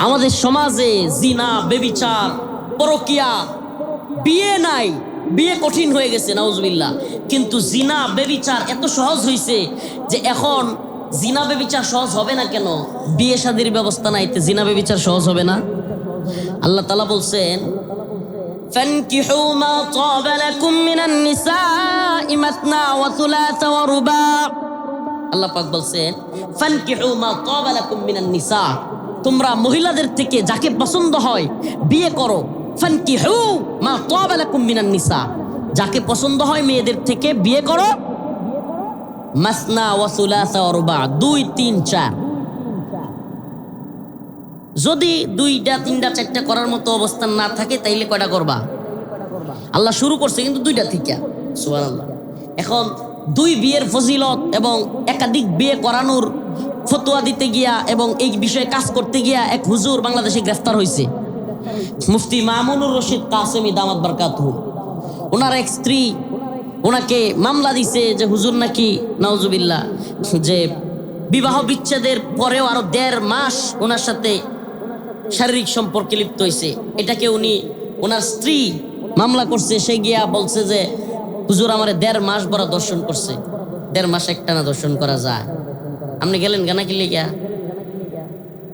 আমাদের সমাজে জিনা, বেবিচার, পরকিয়া, বিয়ে নাই, বিয়ে কঠিন হয়ে গেছে নাউজুবিল্লাহ। কিন্তু জিনা বেবিচার এত সহজ হয়েছে যে এখন জিনা বেবিচার সহজ হবে না কেন? বিয়ে শাদীর ব্যবস্থা নাই, তো জিনা বেবিচার সহজ হবে না? আল্লাহ তাআলা বলছেন ফানকিহু মা তাবা লাকুম মিনান নিসাই মাসনা ওয়া সুলাসা ওয়া রুবা। আল্লাহ পাক বলছেন ফানকিহু মা তাবা লাকুম মিনান নিসা, তোমরা মহিলাদের থেকে যাকে পছন্দ হয় বিয়ে করো। ফানকিহু মা তাবা লাকুম মিনান নিসা, যাকে পছন্দ হয় মেয়েদের থেকে বিয়ে করো। মাসনা ওয়া সুলাসা ওয়া রুবা, 2, 3, 4। যদি 2টা 3টা 4টা করার মতো অবস্থান না থাকে তাইলে কয়টা করবা? আল্লাহ শুরু করছে কিন্তু 2টা থেকে, সুবহানাল্লাহ। এখন 2 বিয়ের ফজিলত এবং একাধিক বিয়ে করানোর ফতোয়া দিতে গিয়া এবং এই বিষয়ে কাজ করতে গিয়া এক হুজুর বাংলাদেশে গ্রেফতার হয়েছে, মুফতি মামুনুর রশিদ কাসেমি দামাত বারকাতুহু। ওনার এক স্ত্রী ওনাকে মামলা দিছে যে হুজুর নাকি নাউজুবিল্লাহ যে বিবাহ বিচ্ছেদের পরেও আরো 1.5 মাস ওনার সাথে শারীরিক সম্পর্কে লিপ্ত হয়েছে। এটাকে উনি ওনার স্ত্রী মামলা করছে, সে গিয়া বলছে যে হুজুর আমারে 1.5 মাস বড় দর্শন করছে। 1.5 মাস একটানা দর্শন করা যায়? আপনি গেলেন গানা কিনলে গিয়া?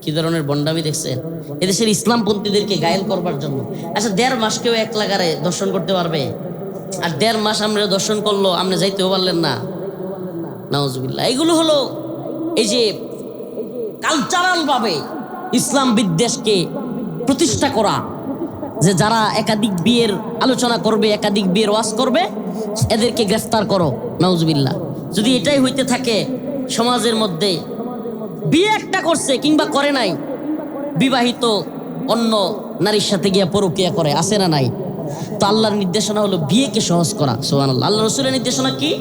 কি ধরনের বন্ডামি দেখছেন এদেশের ইসলামপন্থীদেরকে গায়েল করবার জন্য। আচ্ছা 1.5 মাস কেউ এক লাগারে দর্শন করতে পারবে? আর 1.5 মাস আমরা দর্শন করলো, আপনি যাইতেও পারলেন না, নাউজুবিল্লাহ। এগুলো হলো এই যে কালচারাল ভাবে ইসলাম বিদ্বেষকে প্রতিষ্ঠা করা, যে যারা একাধিক বিয়ের আলোচনা করবে, একাধিক বিয়ের ওয়াজ করবে, এদেরকে গ্রেফতার করো, নাউজুবিল্লাহ। যদি এটাই হইতে থাকে সমাজের মধ্যে, বিয়ে একটা করছে কিংবা করে নাই, বিবাহিত অন্য নারীর সাথে গিয়ে পরকীয়া করে, আছে না নাই? তো আল্লাহর নির্দেশনা হলো বিয়েকে সহজ করা, সুবহানাল্লাহ। আল্লাহ রাসূলের নির্দেশনা কি?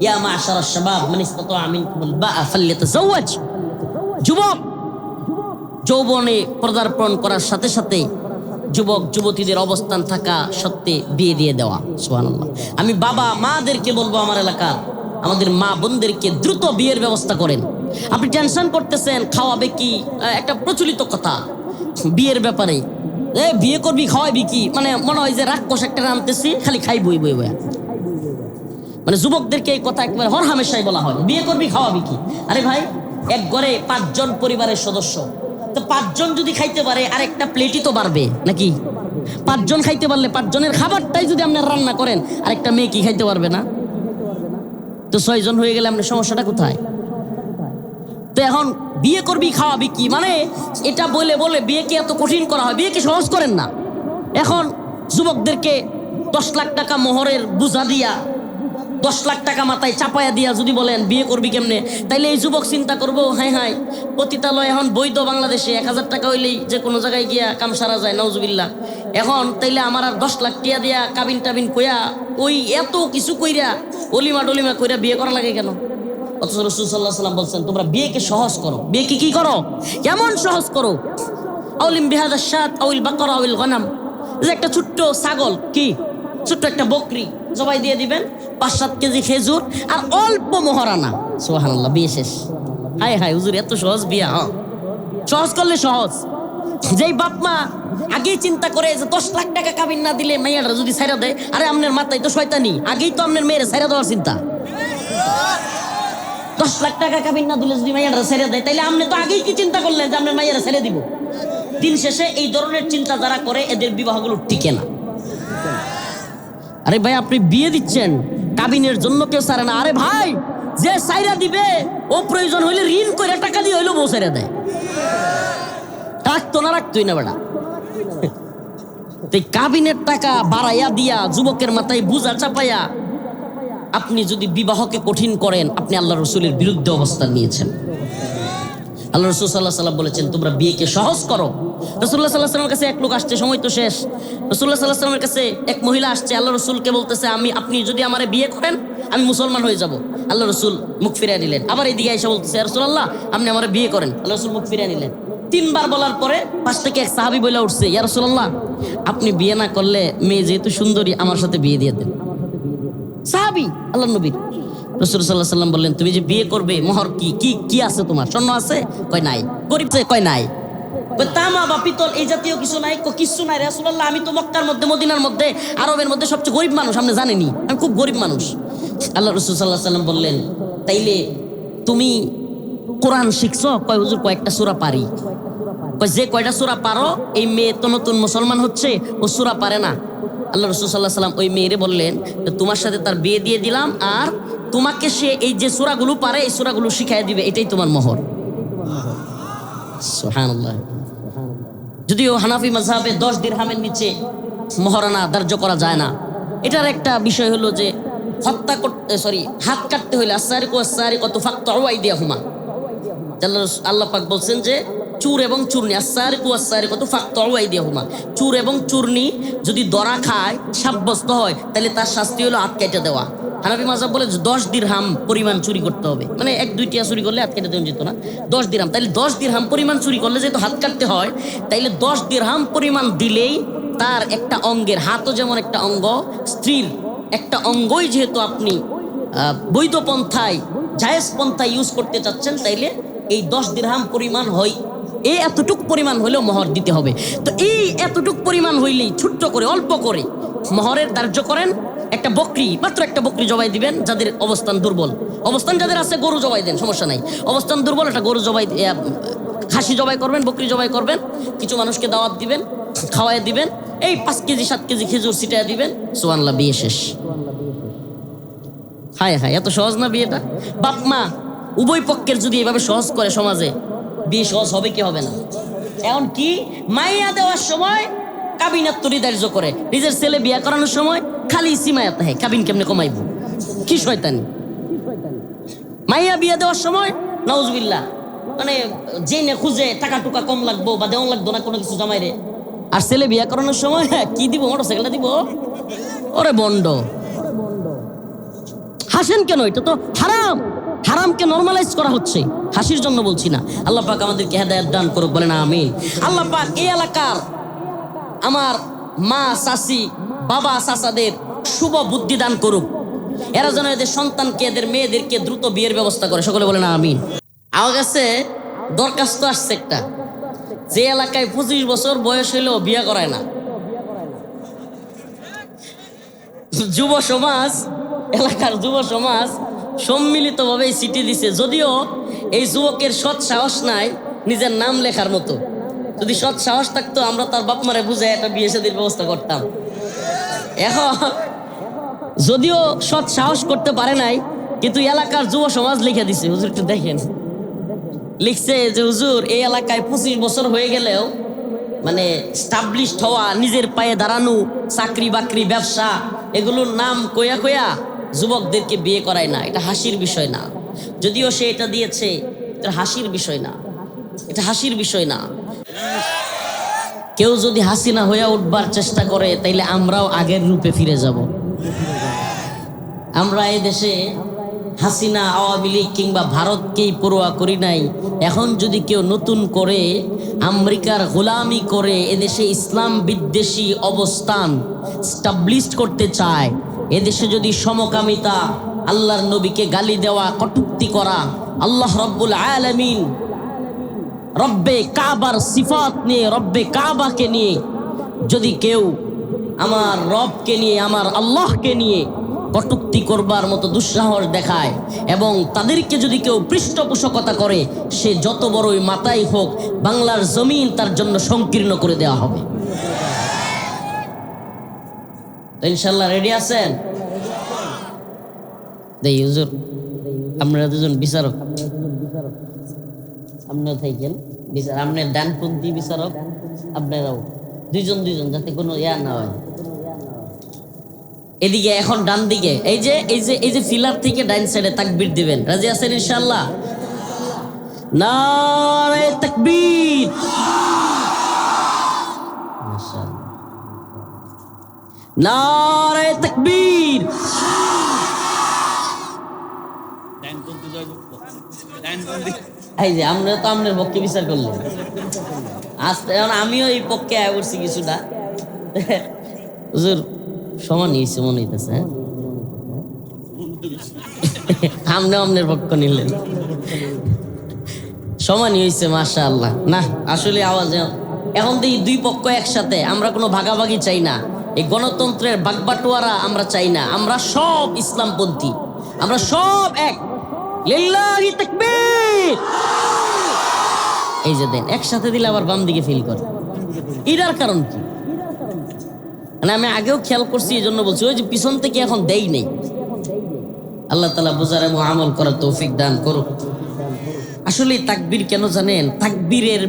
ইয়া মা'শারাশ শাবাব মান ইসতাতা মিনকুমুল বা'a ফালইতাযাওয়াজ। যুবক যৌবনে পদার্পণ করার সাথে সাথে যুবক যুবতীদের অবস্থান থাকা সত্ত্বে বিয়ে দিয়ে দেওয়া, সুবহানাল্লাহ। আমি বাবা মাদেরকে বলবো, আমার এলাকার আমাদের মা বোনদেরকে দ্রুত বিয়ের ব্যবস্থা করেন। আপনি টেনশন করতেছেন খাওয়াবে কি, একটা প্রচলিত কথা বিয়ের ব্যাপারে, বিয়ে করবি খাওয়াবি কি, মানে মনে হয় যে রাক্ষস একটা আনতেছি খালি খাই বই বই বই। মানে যুবকদেরকে এই কথা একবার হর হামেশাই বলা হয়, বিয়ে করবি খাওয়াবি কি। আরে ভাই, এক ঘরে 5 জন পরিবারের সদস্য, তো 5 জন যদি খাইতে পারে আর একটা প্লেটই তো বাড়বে নাকি? 5 জন খাইতে পারলে 5 জনের খাবারটাই যদি আপনার রান্না করেন, আর একটা মেয়ে কি খাইতে পারবে না? তো 6 জন হয়ে গেলে আপনার সমস্যাটা কোথায়? তো এখন বিয়ে করবি খাওয়াবি কি, মানে এটা বলে বলে বিয়েকে এত কঠিন করা হয়, বিয়েকে সহজ করেন না। এখন যুবকদেরকে 10 লাখ টাকা মোহরের বোঝা দিয়া, 10 লাখ টাকা মাথায় চাপায়া দিয়া যদি বলেন বিয়ে করবি কেমনে, তাইলে এই যুবক চিন্তা করবো, হাই হাই পতিতালয় এখন বৈধ বাংলাদেশে, 1000 টাকা হইলেই যে কোনো জায়গায় গিয়া কাম সারা যায়, নাউজুবিল্লাহ। এখন তাইলে আমার আর 10 লাখ টিয়া দিয়া কাবিন টাবিন কইয়া ওই এত কিছু কইরা অলিমা টলিমা কইরা বিয়ে করা লাগে কেন? অথচ রাসূল সাল্লাল্লাহু আলাইহি ওয়াসাল্লাম বলছেন তোমরা বিয়েকে সহজ করো। বিয়েকে কি করো? কেমন সহজ করো? আউলিম বিহাদা শাত আউল বাকরা আউল গনাম, যে একটা ছোট্ট ছাগল, কি ছোট্ট একটা বকরি জবাই দিয়ে দিবেন, 5-7 কেজি খেজুর আর অল্প মোহরানা, সুবহানাল্লাহ, বিয়ে শেষ। হাই হাই হুজুর এত সহজ বিয়া? সহজ করলে সহজ। যেই বাপ মা আগেই চিন্তা করে যে 10 লাখ টাকা কাবিন না দিলে মেয়েরা যদি ছাইরা দেয়, আরে আপনার মাথায় তো শয়তানি, আগেই তো আপনার মেয়েরা ছাইরা দেওয়ার চিন্তা। 10 লাখ টাকা কাবিন না দিলে যদি মাইয়ারা ছেড়ে দেয়, তাইলে আপনি তো আগেই কি চিন্তা করলেন যে আপনার মাইয়ারা ছেড়ে দিব? দিন শেষে এই ধরনের চিন্তা যারা করে এদের বিবাহগুলো টিকে না। আরে ভাই আপনি বিয়ে দিচ্ছেন, কাবিনের জন্য কেউ ছাড়ে না। আরে ভাই যে ছাইরা দিবে ও প্রয়োজন হইলে ঋণ করে টাকা দিয়ে হইলেও বউ ছেড়ে দেয়, রাখতো না, রাখতোই না বেটা। কাবিনের টাকা বাড়াইয়া দিয়া যুবকের মাথায় বোঝা চাপাইয়া আপনি যদি বিবাহকে কঠিন করেন, আপনি আল্লাহ রসুলের বিরুদ্ধে অবস্থান নিয়েছেন। আল্লাহ রসুল সাল্লাল্লাহু আলাইহি ওয়াসাল্লাম বলেছেন তোমরা বিয়েকে সহজ করো। রাসূলুল্লাহ সাল্লাল্লাহু আলাইহি ওয়াসাল্লামের কাছে এক লোক আসছে, সময় তো শেষ। রাসূলুল্লাহ সাল্লাল্লাহু আলাইহি ওয়াসাল্লামের কাছে এক মহিলা আসছে, আল্লাহ রসুলকে বলতেছে আপনি যদি আমারে বিয়ে করেন আমি মুসলমান হয়ে যাব। আল্লাহ রসুল মুখ ফিরিয়ে নিলেন। আবার এদিকে এসে বলতেছে ইয়া রাসূলুল্লাহ আপনি আমারে বিয়ে করেন। আল্লাহ রসুল মুখ ফিরিয়ে নিলেন। 3 বার বলার পরে পাশ থেকে এক সাহাবী বলে উঠছে, ইয়া রাসূলুল্লাহ আপনি বিয়ে না করলে মেয়ে যেহেতু সুন্দরী আমার সাথে বিয়ে দিয়ে দেন। সাহাবী আল্লাহর নবী। রাসূল সাল্লাল্লাহু আলাইহি ওয়াসাল্লাম বললেন তুমি যে বিয়ে করবে মোহর কি কি কি আছে তোমার? স্বর্ণ আছে? কয় নাই। গরিব আছে? কয় নাই। তামা বা পিতল এই জাতীয় কিছু নাই? কিছু নাই রাসূলুল্লাহ, আমি তো মক্কার মধ্যে, মদিনার মধ্যে, আরবের মধ্যে সবচেয়ে গরিব মানুষ, আপনি জানেনই আমি খুব গরিব মানুষ। আল্লাহ রাসূল সাল্লাল্লাহু আলাইহি সাল্লাম বললেন, তাইলে তুমি কোরআন শিখছো? কয় হুজুর কয়েকটা সূরা পারি। কয় যে কয়টা সূরা পারো, এই মেয়ে তো নতুন মুসলমান হচ্ছে, ও সূরা পারে না। আল্লাহ রাসূল সাল্লাল্লাহু আলাইহি সাল্লাম ওই মেয়েরে বললেন, তোমার সাথে তার বিয়ে দিয়ে দিলাম, আর তোমাকে সে এই যে সূরাগুলো পারে এই সূরাগুলো শিখাই দিবে, এটাই তোমার মোহর। সুবহানাল্লাহ। যদিও হানাফি মাযহাবে 10 দিরহামের নিচে মহারণা ধার্য করা যায় না। এটার একটা বিষয় হলো যে হত্যা করতে, হাত কাটতে হইলে আস-সারিকু ওয়াস-সারিকাতু ফাকতাউ আইদিয়াহুমা, আল্লাহ পাক বলছেন যে চুর এবং চূর্ণি, আস-সারিকু ওয়াস-সারিকাতু ফাকতাউ আইদিয়াহুমা, চুর এবং চূর্ণি যদি ধরা খায়, সাব্যস্ত হয়, তাহলে তার শাস্তি হলো হাত কেটে দেওয়া। হানাফি মাযহাব বলে 10 দিরহাম পরিমাণ চুরি করতে হবে, মানে 1-2টিয়া চুরি করলে হাত কেটে দেওয়া যেত না, 10 দিরহাম। তাইলে 10 দিরহাম পরিমাণ চুরি করলে যেহেতু হাত কাটতে হয়, তাইলে 10 দিরহাম পরিমাণ দিলেই তার একটা অঙ্গের, হাতও যেমন একটা অঙ্গ, স্ত্রীর একটা অঙ্গই যেহেতু আপনি বৈধ পন্থায়, জায়েজ পন্থায় ইউজ করতে চাচ্ছেন, তাইলে এই 10 দিরহাম পরিমাণ হয়, এই এতটুক পরিমাণ হইলেও মোহর দিতে হবে। তো এই এতটুক পরিমাণ হইলেই ছোট্ট করে, অল্প করে মোহরের ধার্য করেন। একটা বকরি, মাত্র একটা বকরি জবাই দিবেন। যাদের অবস্থান দুর্বল, অবস্থান যাদের আছে গরু জবাই দেন, সমস্যা নাই। অবস্থান দুর্বল, একটা গরু জবাই, খাসি জবাই করবেন, বকরি জবাই করবেন, কিছু মানুষকে দাওয়াত দিবেন, খাওয়াই দিবেন, এই 5 কেজি 7 কেজি খেজুর ছিটাই দিবেন, সুবহানাল্লাহ, বিয়ে শেষ। হায় হায়, এত সহজ না বিয়েটা? বাপ মা উভয় পক্ষের যদি এভাবে সহজ করে সমাজে, বিয়ে সহজ হবে কি হবে না? এখন কি মাইয়া দেওয়ার সময় কাবিনাত তরি ধার্য করে, নিজের ছেলে বিয়ে করানোর সময় খালি সীমায়াত, হ্যাঁ কাবিন কেমনে কমাইব, কি শয়তানি। মাইয়া বিয়ে দেওয়ার সময় নাউজুবিল্লাহ, মানে জেনে খুঁজে টাকা টুকা কম লাগবো বা দেওয়া লাগতো না কোনো কিছু জামাইরে, আর ছেলে বিয়ে করানোর সময় কি দিব, মোটরসাইকেলটা দিব। ওরে বন্ড, হাসেন কেন? এটা তো হারাম, হারামকে নরমালাইজ করা হচ্ছে, হাসির জন্য বলছি না। আল্লাহ পাক আমাদেরকে হেদায়েত দান করুক, বলেন আমিন। আল্লাহ পাক এই এলাকার আমার মা, চাচি, বাবা, চাচাদের শুভ বুদ্ধি দান করুক, এরা যেন এদের সন্তানকে, এদের মেয়েদেরকে দ্রুত বিয়ের ব্যবস্থা করে, সকলে বলেন আমিন। আমার কাছে দরখাস্ত আসছে একটা, যে এলাকায় 25 বছর বয়স হইলেও বিয়ে করায় না, যুব সমাজ, এলাকার যুব সমাজ সম্মিলিতভাবে চিঠি দিছে। যদিও এই যুবকের সৎ সাহস নাই নিজের নাম লেখার মতো, যদি সৎ সাহস থাকতো আমরা তার বাপ মারে বুঝে একটা বিয়ে শাদীর ব্যবস্থা করতাম। এখন যদিও সৎ সাহস করতে পারে নাই, কিন্তু এলাকার যুব সমাজ লিখে দিছে। হুজুর একটু দেখেন, লিখছে যে হুজুর এই এলাকায় 25 বছর হয়ে গেলেও, মানে স্টাবলিশড হওয়া, নিজের পায়ে দাঁড়ানো, চাকরি বাকরি, ব্যবসা, এগুলোর নাম কয়া কয়া যুবকদেরকে বিয়ে করায় না। এটা হাসির বিষয় না, যদিও সে এটা দিয়েছে, এটা হাসির বিষয় না, এটা হাসির বিষয় না। কেউ যদি হাসিনা হইয়া উঠবার চেষ্টা করে, তাইলে আমরাও আগের রূপে ফিরে যাব। আমরা এই দেশে হাসিনা, আওয়ামী লীগ কিংবা ভারতকেই পরোয়া করি নাই। এখন যদি কেউ নতুন করে আমেরিকার গোলামি করে এদেশে ইসলাম বিদ্বেষী অবস্থান স্টাবলিশড করতে চায়, এদেশে যদি সমকামিতা, আল্লাহর নবীকে গালি দেওয়া, কটূক্তি করা, আল্লাহ রব্বুল আলামিন, রব্বে কাবার সিফাত নিয়ে, রব্বে কাবাকে নিয়ে যদি কেউ আমার রবকে নিয়ে, আমার আল্লাহকে নিয়ে কটূক্তি করবার মতো দুঃসাহস দেখায়, এবং তাদেরকে যদি কেউ পৃষ্ঠপোষকতা করে, সে যত বড়ই মাতাই হোক, বাংলার জমিন তার জন্য সংকীর্ণ করে দেওয়া হবে। ইনশাল্লাহ রেডি আছেন? দেই হুজুর, আপনারা দুজন বিচারক, আপনিও থাকেন বিচার, আপনার ডানপন্থী বিচারক, আপনারাও দুইজন দুইজন, যাতে কোনো ইয়া না হয়। এদিকে এখন ডান দিকে, এই যে এই যে এই যে ফিলার থেকে ডাইন সাইডে তাকবীর দিবেন। রাজি আছেন ইনশাআল্লাহ? নারে তাকবীর, মাশাআল্লাহ, নারে তাকবীর। এই যে আমরা তো আপনার পক্ষে বিচার করলেন, আজকে এখন আমিও এই পক্ষে আয় করছি কিছুটা। হুজুর সমান নিয়েছে মনে হইতেছে, হ্যাঁ আপনি আপনার পক্ষ নিলেন। সমানই হয়েছে মাশাআল্লাহ। না আসলে আওয়াজ এখন তো এই দুই পক্ষ একসাথে, আমরা কোনো ভাগাভাগি চাই না, এই গণতন্ত্রের বাগবাটোয়ারা আমরা চাই না, আমরা সব ইসলামপন্থী, আমরা সব এক। লিল্লাহি তাকবীর। এই যে দেন একসাথে দিলে আবার বাম দিকে ফিল করে, এটার কারণ কি? মানে আমি আগেও খেয়াল করছি, এই জন্য বলছি, ওই যে পিছন থেকে এখন দেই নেই। আল্লাহ তাআলা বুঝার এবং আমল করার তৌফিক দান করুক। আসলে তাকবীর কেন জানেন? তাকবীরের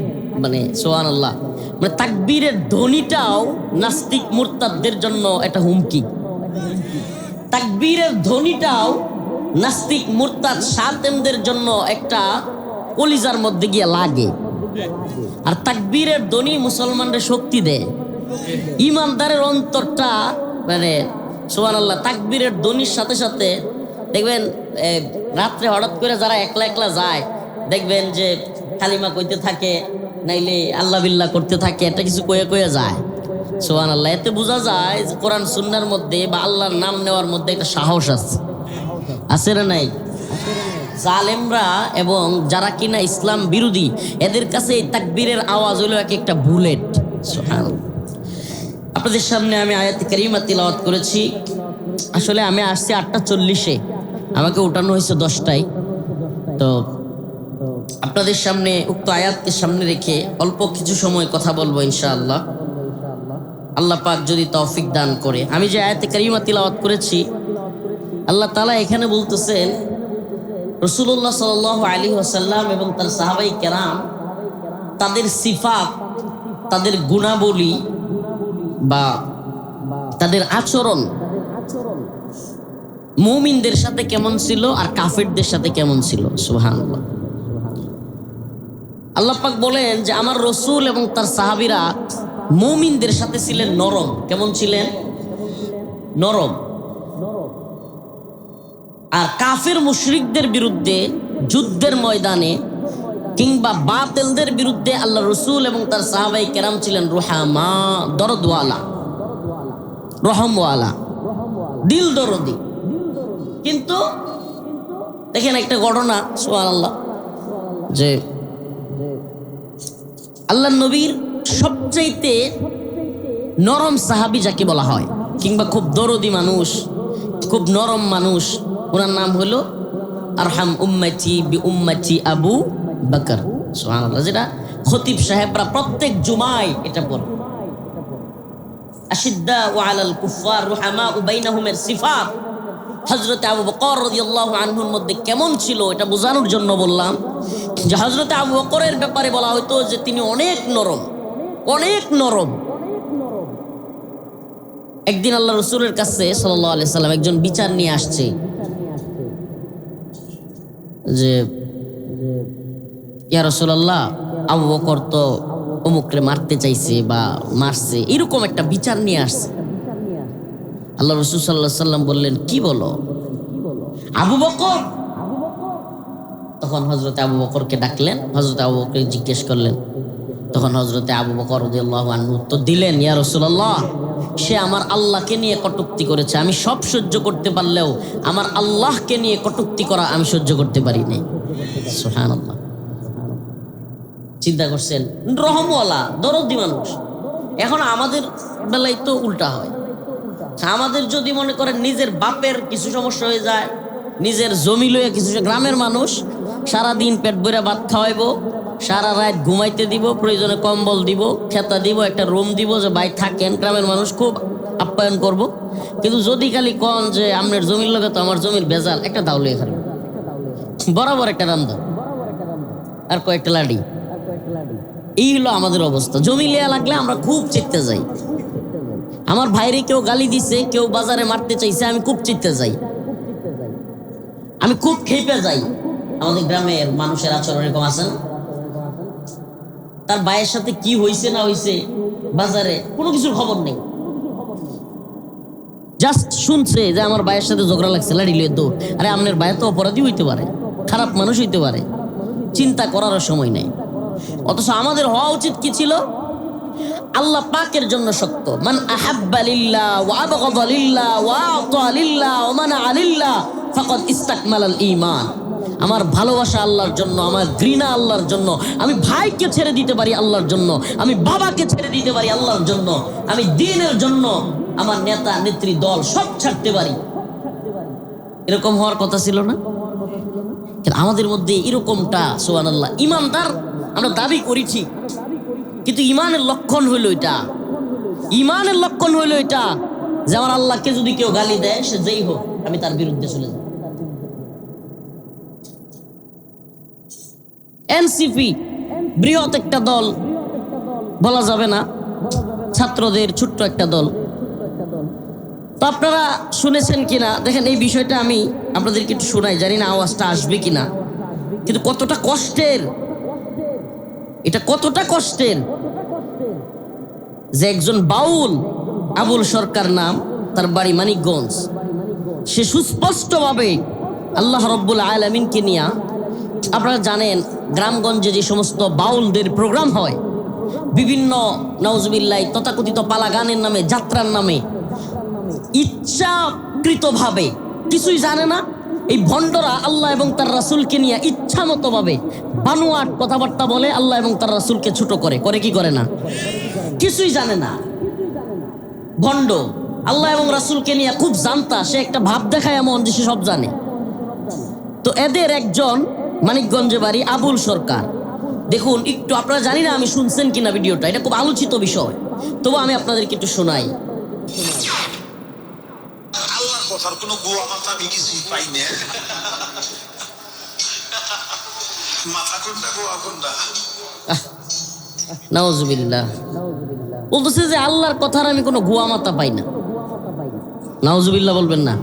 মানে সুবহানাল্লাহ, মানে তাকবীরের ধ্বনিটাও নাস্তিক মুরতাদদের জন্য একটা হুমকি। তাকবীরের ধ্বনিটাও নাস্তিক মুরতাদ শাতেমদের জন্য একটা কলিজার মধ্যে গিয়ে লাগে। আর তাকবীরের ধ্বনি মুসলমানদের শক্তি দেয়, ইমানদারের অন্তরটা মানে সুবহানাল্লাহ। তাকবীরের ধ্বনির সাথে সাথে দেখবেন রাত্রে হঠাৎ করে যারা একলা একলা যায়, দেখবেন যে কালিমা কইতে থাকে, নাইলে আল্লাহ বিল্লাহ করতে থাকে, এটা কিছু কয়ে কয়ে যায়। সুবহানাল্লাহ। এতে বোঝা যায় যে কোরআন সুন্নাহর মধ্যে বা আল্লাহর নাম নেওয়ার মধ্যে একটা সাহস আছে না নাই? জালেমরা এবং যারা কিনা ইসলাম বিরোধী, এদের কাছে এই তাকবীরের আওয়াজ হলো এক একটা বুলেট। সুবহানাল্লাহ। আপনাদের সামনে আমি আয়াত কারিমা তিলাওয়াত করেছি। আসলে আমি আসছি 8:40-এ, আমাকে উঠানো হয়েছে 10টায়। তো আপনাদের সামনে উক্ত আয়াতকে সামনে রেখে অল্প কিছু সময় কথা বলবো ইনশাআল্লাহ, আল্লাহ পাক যদি তৌফিক দান করে। আমি যে আয়াতে কারিমা তিলাওয়াত করেছি, আল্লাহ তাআলা এখানে বলতেছেন রাসূলুল্লাহ সাল্লাল্লাহু আলাইহি ওয়াসাল্লাম এবং তার সাহাবায়ে কেরাম, তাদের সিফাত, তাদের গুণাবলী বা তাদের আচরণ মুমিনদের সাথে কেমন ছিল আর কাফেরদের সাথে কেমন ছিল। সুবহানাল্লাহ। আল্লাহ পাক বলেন যে আমার রসুল এবং তার সাহাবীরা মুমিনদের সাথে ছিলেন নরম। কেমন ছিলেন? নরম। আর কাফের মুশরিকদের বিরুদ্ধে যুদ্ধের ময়দানে কিংবা বাতিলদের বিরুদ্ধে আল্লাহ রসুল এবং তার সাহাবায়ে কেরাম ছিলেন রুহামা, দরদওয়ালা, রহমওয়ালা, দিল দরদি। কিন্তু দেখেন একটা ঘটনা, সুবহানাল্লাহ, যে আল্লাহ নবীর সবচাইতে নরম সাহাবী যাকে বলা হয়, কিংবা খুব দরদি মানুষ, খুব নরম মানুষ, ওনার নাম হলো আরহাম উম্মতি বি উম্মতি আবু বকর। সুবহানাল্লাহ। যেটা খতিব সাহেবরা প্রত্যেক জুমায় এটা পড়ে। আশিদ্দাউ আলাল কুফার রুহামাউ বাইনাহুমের সিফাত হযরত আবু বকর রাদিয়াল্লাহু আনহুর মধ্যে কেমন ছিল এটা বোঝানোর জন্য বললাম যে হযরত আবু বকরের ব্যাপারে বলা হতো যে তিনি অনেক নরম, অনেক নরম। একদিন আল্লাহ রাসূলের কাছে সাল্লাল্লাহু আলাইহি সাল্লাম একজন বিচার নিয়ে আসছে যে ইয়া রাসূলুল্লাহ, আবু বকর তো অমুকরে মারতে চাইছে বা মারছে, এরকম একটা বিচার নিয়ে আসছে। আল্লাহ রাসূল সাল্লাল্লাহু আলাইহি সাল্লাম বললেন, কি বলো আবু বকর? তখন হযরত আবু বকরকে ডাকলেন, হযরত আবু বকর জিজ্ঞেস করলেন। তখন হযরত আবু বকর রাদিয়াল্লাহু আনহু উত্তর দিলেন, ইয়া রাসূলুল্লাহ, সে আমার আল্লাহকে নিয়ে কটূক্তি করেছে। আমি সব সহ্য করতে পারলেও আমার আল্লাহকে নিয়ে কটূক্তি করা আমি সহ্য করতে পারি না। সুবহানাল্লাহ। চিন্তা করছেন, রহমওয়ালা, দরদি মানুষ। এখন আমাদের বেলায় তো উল্টা হয়। আমাদের যদি মনে করেন নিজের বাপের কিছু সমস্যা হয়ে যায়, নিজের জমি লইয়া কিছু, গ্রামের মানুষ সারাদিন পেট ভরে ভাত খাওয়াইবো, সারা রাত ঘুমাইতে দিব, প্রয়োজনে কম্বল দিব, খেতা দিব, একটা রুম দিব যে ভাই থাকেন, গ্রামের মানুষ খুব আপ্যায়ন করব। কিন্তু যদি খালি কন যে আপনার জমির লোকে তো আমার জমির বেজাল, একটা দাও লইয়া খালি, বরাবর একটা দাম দাও আর কয়েকটা লাডি, এই হলো আমাদের অবস্থা। জমি লিয়া লাগলে আমরা খুব চিত্তে যাই। আমার ভাইরে কেউ গালি দিছে, কেউ বাজারে মারতে চাইছে, আমি খুব চিত্তে যাই, আমি খুব খেপে যাই। আমাদের গ্রামের মানুষের আচরণ এরকম আছে না? তার ভাইয়ের সাথে কি হয়েছে না হয়েছে বাজারে কোনো কিছুর খবর নেই, জাস্ট শুনছে যে আমার ভাইয়ের সাথে ঝগড়া লাগছে, লাড়ি লিয়ে দৌড়। আরে আপনার ভাই তো অপরাধী হইতে পারে, খারাপ মানুষ হইতে পারে, চিন্তা করারও সময় নেই। অথচ আমাদের হওয়া উচিত কি ছিল? আল্লাহ পাকের জন্য সত্য, মান আহাব্বা লিল্লাহ ওয়া আবগাদা লিল্লাহ ওয়া আতা লিল্লাহ ওয়া মানা লিল্লাহ ফাকাদ ইস্তাকমালাল ঈমান। আমার ভালোবাসা আল্লাহর জন্য, আমার ঘৃণা আল্লাহর জন্য, আমি ভাইকে ছেড়ে দিতে পারি আল্লাহর জন্য, আমি বাবাকে ছেড়ে দিতে পারি আল্লাহর জন্য, আমি দ্বীনের জন্য আমার নেতা নেত্রী দল সব ছাড়তে পারি। এরকম হওয়ার কথা ছিল না? আমাদের মধ্যে এরকমটা সুবহানাল্লাহ ইমানদার আমরা দাবি করি ঠিক, কিন্তু ইমানের লক্ষণ হইল এটা, ইমানের লক্ষণ হইল এটা যে আমার আল্লাহকে যদি কেউ গালি দেয় সে যেই হোক আমি তার বিরুদ্ধে চলে যাব। এনসিপি বৃহৎ একটা দল বলা যাবে না, ছাত্রদের ছোট্ট একটা দল। তো আপনারা শুনেছেন কিনা দেখেন, এই বিষয়টা আমি আপনাদেরকে একটু শোনাই, জানি না আওয়াজটা আসবে কিনা, কিন্তু কতটা কষ্টের এটা, কতটা কষ্টের যে একজন বাউল আবুল সরকার নাম, তার বাড়ি মানিকগঞ্জ, সে সুস্পষ্টভাবে আল্লাহ রব্বুল আলামিনকে নিয়ে, আপনারা জানেন গ্রামগঞ্জে যে সমস্ত বাউলদের প্রোগ্রাম হয় বিভিন্ন নাউজুবিল্লাহ তথাকথিত পালা গানের নামে, যাত্রার নামে, ইচ্ছাকৃতভাবে কিছুই জানে না এই ভণ্ডরা আল্লাহ এবং তার রাসূলকে নিয়ে ইচ্ছা মতো ভাবে বানোয়াট কথাবার্তা বলে, আল্লাহ এবং তার রাসূলকে ছোট করে, করে কি করে না? কিছুই জানে না, ভণ্ড। আল্লাহ এবং রাসূলকে নিয়ে খুব জানতা, সে একটা ভাব দেখায় এমন যে সে সব জানে। তো এদের একজন মানিকগঞ্জে বাড়ি আবুল সরকার। দেখুন একটু, আপনারা জানি না আমি শুনছেন কিনা ভিডিওটা, এটা খুব আলোচিত বিষয়, তবু আমি আপনাদেরকে একটু শোনাই। আল্লাহর কথার কোনো গোয়া মাথা আমি কিছুই পাই না। মাথা কোনটা গোয়া কোনটা? নাউজুবিল্লাহ বলতেছে যে আল্লাহর কথার আমি কোনো গোয়া মাথা পাই না। নাউজুবিল্লাহ বলবেন না,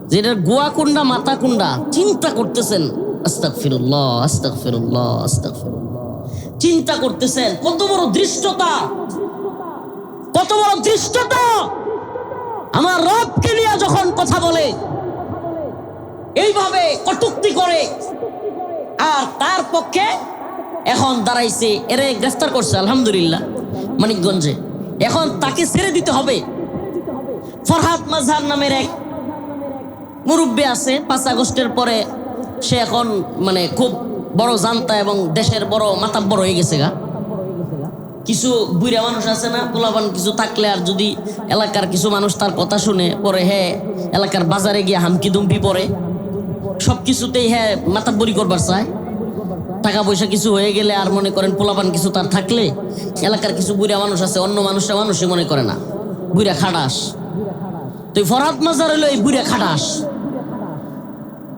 যে এটা গোয়া কোনটা মাথা কোনটা চিন্তা করতেছেন। আস্তাগফিরুল্লাহ আস্তাগফিরুল্লাহ আস্তাগফিরুল্লাহ, চিন্তা করতেছেন। কত বড় দৃষ্টতা, কত বড় দৃষ্টতা! আমার রবকে নিয়ে যখন কথা বলে এইভাবে কটূক্তি করে, আর তার পক্ষে এখন দাঁড়াইছে, এরে গ্রেফতার করছে আলহামদুলিল্লাহ মানিকগঞ্জে, এখন তাকে ছেড়ে দিতে হবে। ফরহাদ মাজহার নামের এক মুরব্বী আছে, 5 আগস্টের পরে সে এখন মানে খুব বড় জানতা এবং দেশের বড় মাতাব্বর হয়ে গেছে গা। কিছু বুড়া মানুষ আছে না, পোলাপান কিছু থাকলে আর যদি এলাকার কিছু মানুষ তার কথা শুনে পরে, হ্যাঁ এলাকার বাজারে গিয়ে হামকি দুমকি পরে, সব কিছুতেই হ্যাঁ মাতাব্বরি করবার চায়। টাকা পয়সা কিছু হয়ে গেলে আর মনে করেন পোলাপান কিছু তার থাকলে, এলাকার কিছু বুড়া মানুষ আছে, অন্য মানুষরা মানুষই মনে করে না, বুড়া খাটাস। তো ফরহাদ মাজার হইলো এই বুড়া খাটাস।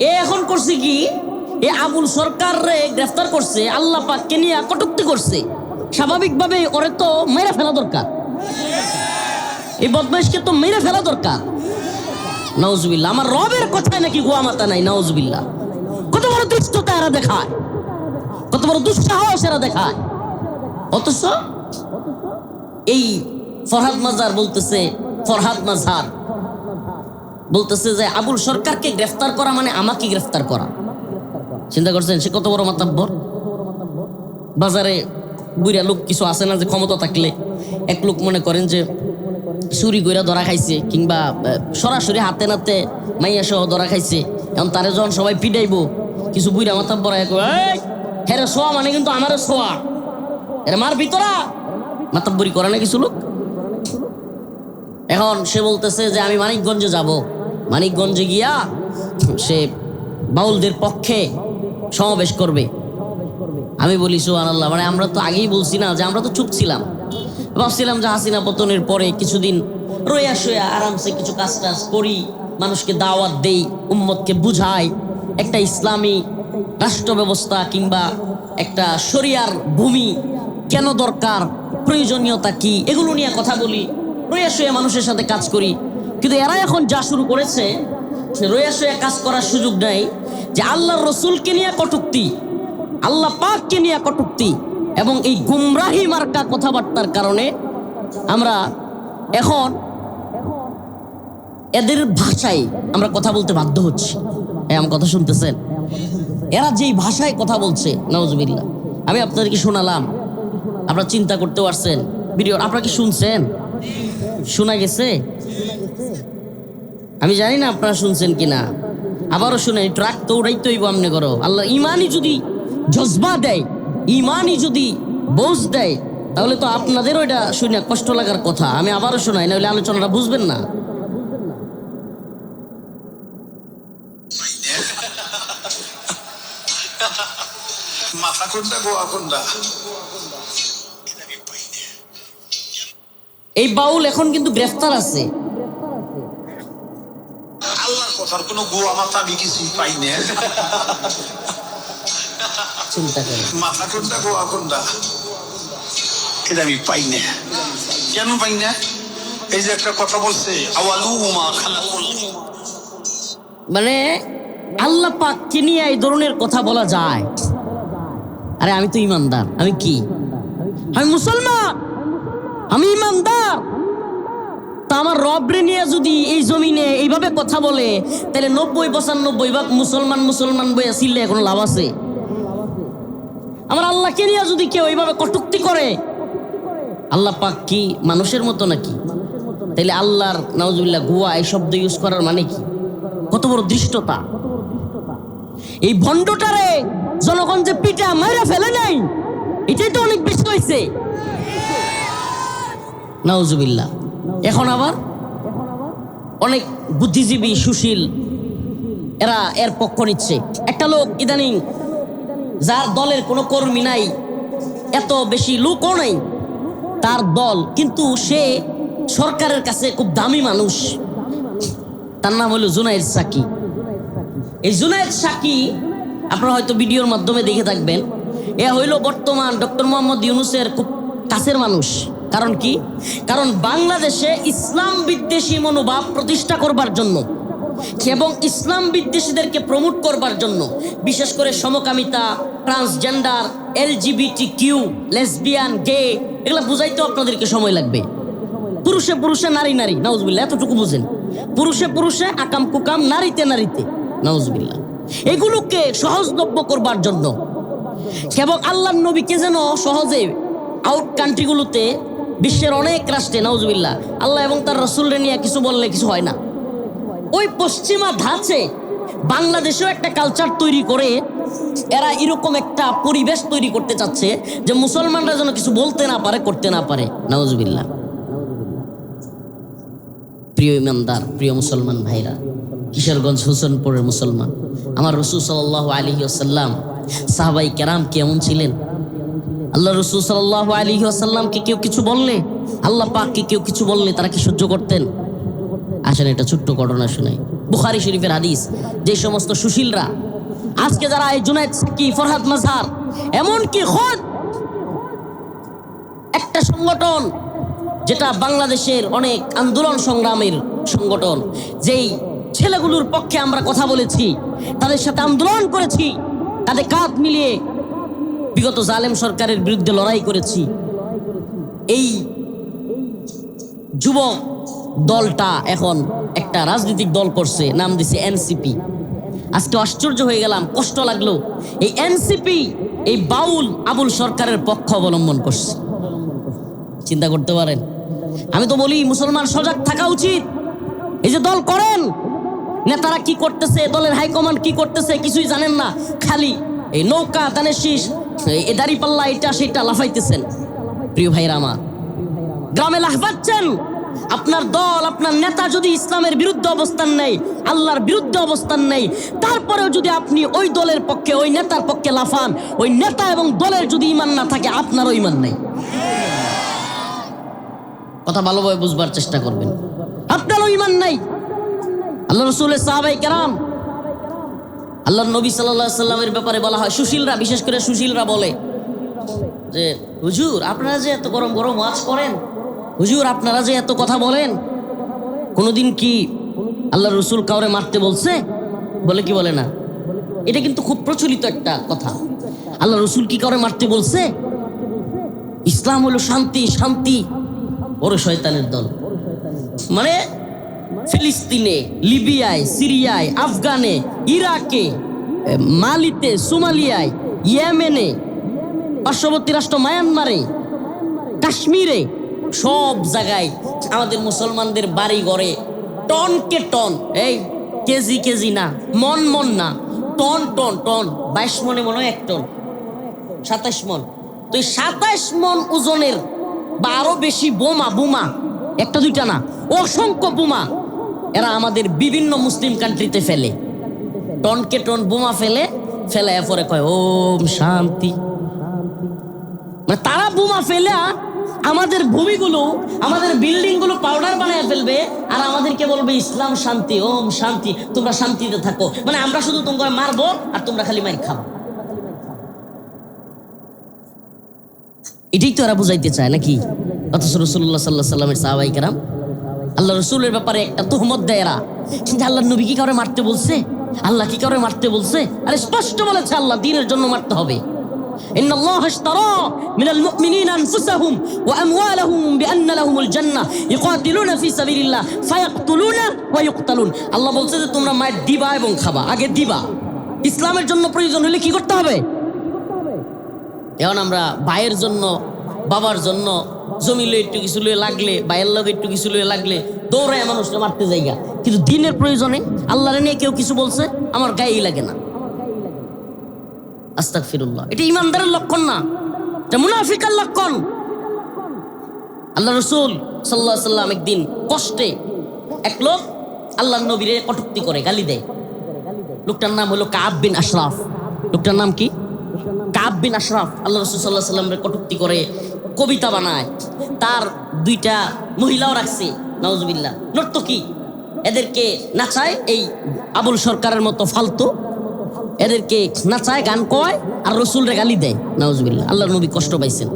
এ এখন করছে কি, এ আবুল সরকার রে গ্রেফতার করছে, আল্লাহ পাককে নিয়ে কটূক্তি করছে। স্বাভাবিকভাবে ওরে তো মেরে ফেলা দরকার, এই বদমাইশকে তো মেরে ফেলা দরকার। নাউজুবিল্লাহ, আমার রবের কথায় নাকি গোয়া মাতা নাই। নাউজুবিল্লাহ, কত বড় দুষ্টতা এরা দেখায়, কত বড় দুঃসাহস এরা দেখায়। অথচ এই ফরহাদ মাজার বলতেছে, ফরহাদ মাজহার বলতেছে যে আবুল সরকারকে গ্রেফতার করা মানে আমাকে গ্রেফতার করা। চিন্তা করছেন সে কত বড় মাতাব্বর? বাজারে বুড়া লোক কিছু আছে না, যে ক্ষমতা থাকলে এক লোক মনে করেন যে চুরি কইরা ধরা খাইছে, কিংবা সরাসরি হাতে নাতে মাইয়া সহ ধরা খাইছে, এখন তারে যখন সবাই পিটাইবো, কিছু বুড়া মাতাব্বর হ্যাঁ সোয়া মানে কিন্তু আমারও সোয়া, এরা মার ভিতরা মাতাব্বরি করে না কিছু লোক। এখন সে বলতেছে যে আমি মানিকগঞ্জে যাব, মানিকগঞ্জে গিয়া সে বাউলদের পক্ষে সমাবেশ করবে। আমি বলি সুবহানাল্লাহ, মানে আমরা তো আগেই বলছি না যে আমরা তো চুপ ছিলাম, ভাবছিলাম যে হাসিনা পতনের পরে কিছুদিন রইয়া সইয়া আরামসে কিছু কাজ টাজ করি, মানুষকে দাওয়াত দেই, উম্মতকে বুঝাই, একটা ইসলামী রাষ্ট্র ব্যবস্থা কিংবা একটা শরিয়ার ভূমি কেন দরকার, প্রয়োজনীয়তা কি, এগুলো নিয়ে কথা বলি, রইয়া সইয়া মানুষের সাথে কাজ করি। কিন্তু এরা এখন যা শুরু করেছে, রইয়া সইয়া কাজ করার সুযোগ নাই, যে আল্লাহর রসুলকে নিয়ে কটূক্তি, আল্লাহ পাককে নিয়ে কটূক্তি এবং এই গুমরাহি মার্কা কথাবার্তার কারণে আমরা এখন এদের ভাষায় আমরা কথা বলতে বাধ্য হচ্ছি। আমার কথা শুনতেছেন? এরা যেই ভাষায় কথা বলছে, নাউজুবিল্লাহ, আমি আপনাদেরকে শোনালাম, আপনারা চিন্তা করতে পারছেন ভিডিও, আপনারা কি শুনছেন? শোনা গেছে? আমি জানি না আপনারা শুনছেন কিনা। আবারও শুনে ট্রাক তো উড়াইতে হইব আমনে করো। আল্লাহ ইমানই যদি জজবা দেয়, ইমানই যদি বোঝ দেয়, তাহলে তো আপনাদেরও এটা শুনে কষ্ট লাগার কথা। আমি আবারও শোনাই, নাহলে আলোচনাটা বুঝবেন না। মাথা কোনটা গোয়া কোনটা এই বাউল এখন কিন্তু গ্রেফতার আছে। আল্লাহর কথার কোনো গোয়া মাথা আমি কিছুই পাই না। চিন্তা করে মাথা কোনটা গোয়া কোনটা এটা আমি পাই না। কেন পাই না? এই যে একটা কথা বলছে আওয়ালু মা খালাকুল, মানে আল্লাহ পাককে নিয়ে এই ধরনের কথা বলা যায়? আরে আমি তো ইমানদার, আমি কি, আমি মুসলমান, আমি ইমানদার। তা আমার রবরে নিয়ে যদি এই জমিনে এইভাবে কথা বলে, তাহলে 90-95 মুসলমান মুসলমান বইয়া ছিললে কোনো লাভ আছে? আমার আল্লাহকে নিয়ে যদি কেউ এইভাবে কটূক্তি করে, আল্লাহ পাক কি মানুষের মতো নাকি? তাইলে আল্লাহর নাউজুবিল্লাহ গুয়া এই শব্দ ইউজ করার মানে কি? কত বড় দৃষ্টতা! এই ভণ্ডটারে জনগণ যে পিটা মাইরা ফেলে নাই, এটাই তো অনেক বেশি হয়েছে। নাউজুবিল্লাহ। এখন আবার অনেক বুদ্ধিজীবী সুশীল এরা এর পক্ষ নিচ্ছে। একটা লোক ইদানিং, যার দলের কোনো কর্মী নাই, এত বেশি লোকও নাই তার দল, কিন্তু সে সরকারের কাছে খুব দামি মানুষ। তার নাম হলো জুনায়েদ সাকি। এই জুনায়েদ সাকি আপনারা হয়তো ভিডিওর মাধ্যমে দেখে থাকবেন। এ হইল বর্তমান ডক্টর মোহাম্মদ ইউনূসের খুব কাছের মানুষ। কারণ কি? কারণ বাংলাদেশে ইসলাম বিদ্বেষী মনোভাব প্রতিষ্ঠা করবার জন্য এবং ইসলাম বিদ্বেষীদেরকে প্রমোট করবার জন্য, বিশেষ করে সমকামিতা, ট্রান্সজেন্ডার, LGBTQ, লেসবিয়ান, গে, এগুলো বুঝাইতেও আপনাদেরকে সময় লাগবে। পুরুষে পুরুষে, নারী নারী, নাউজুবিল্লাহ, এতটুকু বুঝেন। পুরুষে পুরুষে, আকাম কুকাম, নারীতে নারীতে, নাউজুবিল্লাহ। এগুলোকে সহজলভ্য করবার জন্য এবং আল্লাহর নবীকে যেন সহজে আউট কান্ট্রিগুলোতে, বিশ্বের অনেক রাষ্ট্রে, নাউজুবিল্লাহ, আল্লাহ এবং তার রসুলরে নিয়ে কিছু বললে কিছু হয় না, ওই পশ্চিমা ধাঁচে বাংলাদেশেও একটা কালচার তৈরি করে এরা এরকম একটা পরিবেশ তৈরি করতে চাচ্ছে যে মুসলমানরা যেন কিছু বলতে না পারে, করতে না পারে। নাউজুবিল্লাহ। প্রিয় ইমানদার, প্রিয় মুসলমান ভাইরা, কিশোরগঞ্জ হুসেনপুরের মুসলমান, আমার রাসূল সাল্লাল্লাহু আলাইহি ওয়াসাল্লাম, সাহাবাই কেরাম কেমন ছিলেন? আল্লাহ রাসূল সাল্লাল্লাহু আলাইহি ওয়াসাল্লামকে কেউ কিছু বললে, আল্লাহ পাককে কেউ কিছু বললে, তারা কি সহ্য করতেন? আসেন একটা ছোট্ট ঘটনা শুনাই। বুখারী শরীফের হাদিস। যে সমস্ত সুশীলরা আজকে যারা এই জুনায়েদ সাকি, ফরহাদ মাজহার, এমনকি খোদ একটা সংগঠন যেটা বাংলাদেশের অনেক আন্দোলন সংগ্রামের সংগঠন, যেই ছেলেগুলোর পক্ষে আমরা কথা বলেছি, তাদের সাথে আন্দোলন করেছি, তাদের কাঁধ মিলিয়ে বিগত জালেম সরকারের বিরুদ্ধে লড়াই করেছি, এই যুব দলটা এখন একটা রাজনৈতিক দল করছে, নাম দিছে এনসিপি। আজকে আশ্চর্য হয়ে গেলাম, কষ্ট লাগলো। এই এনসিপি এই বাউল আবুল সরকারের পক্ষ অবলম্বন করছে। চিন্তা করতে পারেন? আমি তো বলি মুসলমান সজাগ থাকা উচিত। এই যে দল করেন, নেতারা কি করতেছে, দলের হাইকমান্ড কি করতেছে কিছুই জানেন না, খালি এই নৌকা দানের শীষ, এই দাড়িপাল্লা, এটা সেটা লাফাইতেছেন। প্রিয় ভাইরা আমার, গ্রামে লাফাচ্ছেন। আপনার দল, আপনার নেতা যদি ইসলামের বিরুদ্ধে অবস্থান নেই, আল্লাহর বিরুদ্ধে অবস্থান নেই, তারপরেও যদি আপনি ওই দলের পক্ষে, ওই নেতার পক্ষে লাফান, ওই নেতা এবং দলের যদি ঈমান না থাকে, আপনারও ঈমান নেই। কথা ভালোভাবে বুঝবার চেষ্টা করবেন। আপনারও ঈমান নাই। আল্লাহ রাসূলের সাহাবায়ে কেরাম, আল্লাহর নবী সাল্লাল্লাহু আলাইহি সাল্লামের ব্যাপারে বলা হয়, সুশীলরা, বিশেষ করে সুশীলরা বলে যে হুজুর আপনারা যে এত গরম গরম ওয়াজ করেন, হুজুর আপনারা যে এত কথা বলেন, কোনোদিন কি আল্লাহ রসুল কাউরে মারতে বলছে? বলে কি বলে না? এটা কিন্তু খুব প্রচলিত একটা কথা। আল্লাহ রসুল কি কাউরে মারতে বলছে? ইসলাম হলো শান্তি, শান্তি। ওরে শয়তানের দল। মানে ফিলিস্তিনে, লিবিয়ায়, সিরিয়ায়, আফগানে, ইরাকে, মালিতে, সোমালিয়ায়, ইয়েমেনে, পার্শ্ববর্তী রাষ্ট্র মায়ানমারে, কাশ্মীরে, সব জায়গায় আমাদের মুসলমানদের বাড়ি ঘরে টনকে টন এই কেজি কেজি না, মন মন না, টন টন টন। 22 মনে মনে হয় 1 টন, 27 মন। তো এই 27 মন ওজনের বা আরো বেশি বোমা, বোমা একটা দুইটা না, অসংখ্য বোমা এরা আমাদের বিভিন্ন মুসলিম কান্ট্রিতে ফেলে। টনকে টন বোমা ফেলে, ফেলায় পরে কয় ওম শান্তি। মানে তারা বোমা ফেলে আমাদের ভূমিগুলো, আমাদের বিল্ডিং গুলো পাউডার বানায় ফেলবে, আর আমাদেরকে বলবে ইসলাম শান্তি, ওম শান্তি, তোমরা শান্তিতে থাকো। মানে আমরা শুধু তোমরা মারবো আর তোমরা খালি মার খাবো। এটাই তো এরা বুঝাইতে চায় নাকি? অথচ রাসূলুল্লাহ সাল্লাল্লাহু আলাইহি ওয়াসাল্লামের সাহাবায়ে কেরাম আল্লাহ রসুলের ব্যাপারে একটা তোহমত দেয় এরা, কিন্তু আল্লাহ নবী কি কাউরে মারতে বলছে? আল্লাহ কি কাউরে মারতে বলছে? আরে স্পষ্ট বলেছে আল্লাহ দ্বীনের জন্য মারতে হবে। ইন্নাল্লাহ ইশতারা মিনাল মুমিনিনা আনফুসাহুম ওয়া আমওয়ালাহুম বিআন্না লাহুমুল জান্নাহ ইউকাতিলুনা ফি সাবিলিল্লাহ ফায়াকতুলুনা ওয়া ইউকতালুন। আল্লাহ বলছে যে তোমরা মার দিবা এবং খাবা, আগে দিবা। ইসলামের জন্য প্রয়োজন হলে কি করতে হবে? এখন আমরা ভাইয়ের জন্য, বাবার জন্য জমি লয়ে একটু কিছু লয়ে লাগলে, ভাইয়ের লগে একটু কিছু লয়ে লাগলে দৌড়ায় মানুষকে মারতে যাইগা, কিন্তু দিনের প্রয়োজনে আল্লাহরে নিয়ে কেউ কিছু বলছে আমার গায়েই লাগে না। আস্তাগফিরুল্লাহ। এটা ইমানদারের লক্ষণ না, এটা মুনাফিকের লক্ষণ। আল্লাহ রসুল সাল্লাল্লাহু আলাইহি ওয়াসাল্লাম একদিন কষ্টে এক লোক আল্লাহর নবীরে কটূক্তি করে, গালি দেয়। লোকটার নাম হলো কাব বিন আশরাফ। লোকটার নাম কি? কাব বিন আশরাফ। আল্লাহ রসুল সাল্লাল্লাহু আলাইহি ওয়াসাল্লামের কটূক্তি করে, কবিতা বানায়। তার 2টা মহিলাও রাখছে, নাউজুবিল্লাহ, নর্তকী। এদেরকে নাচায়, এই আবুল সরকারের মতো ফালতু এদেরকে নাচায়, গান কয়, আর রসুলরে গালি দেয়, নাউজুবিল্লাহ। আল্লাহর নবী কষ্ট পাইছেন।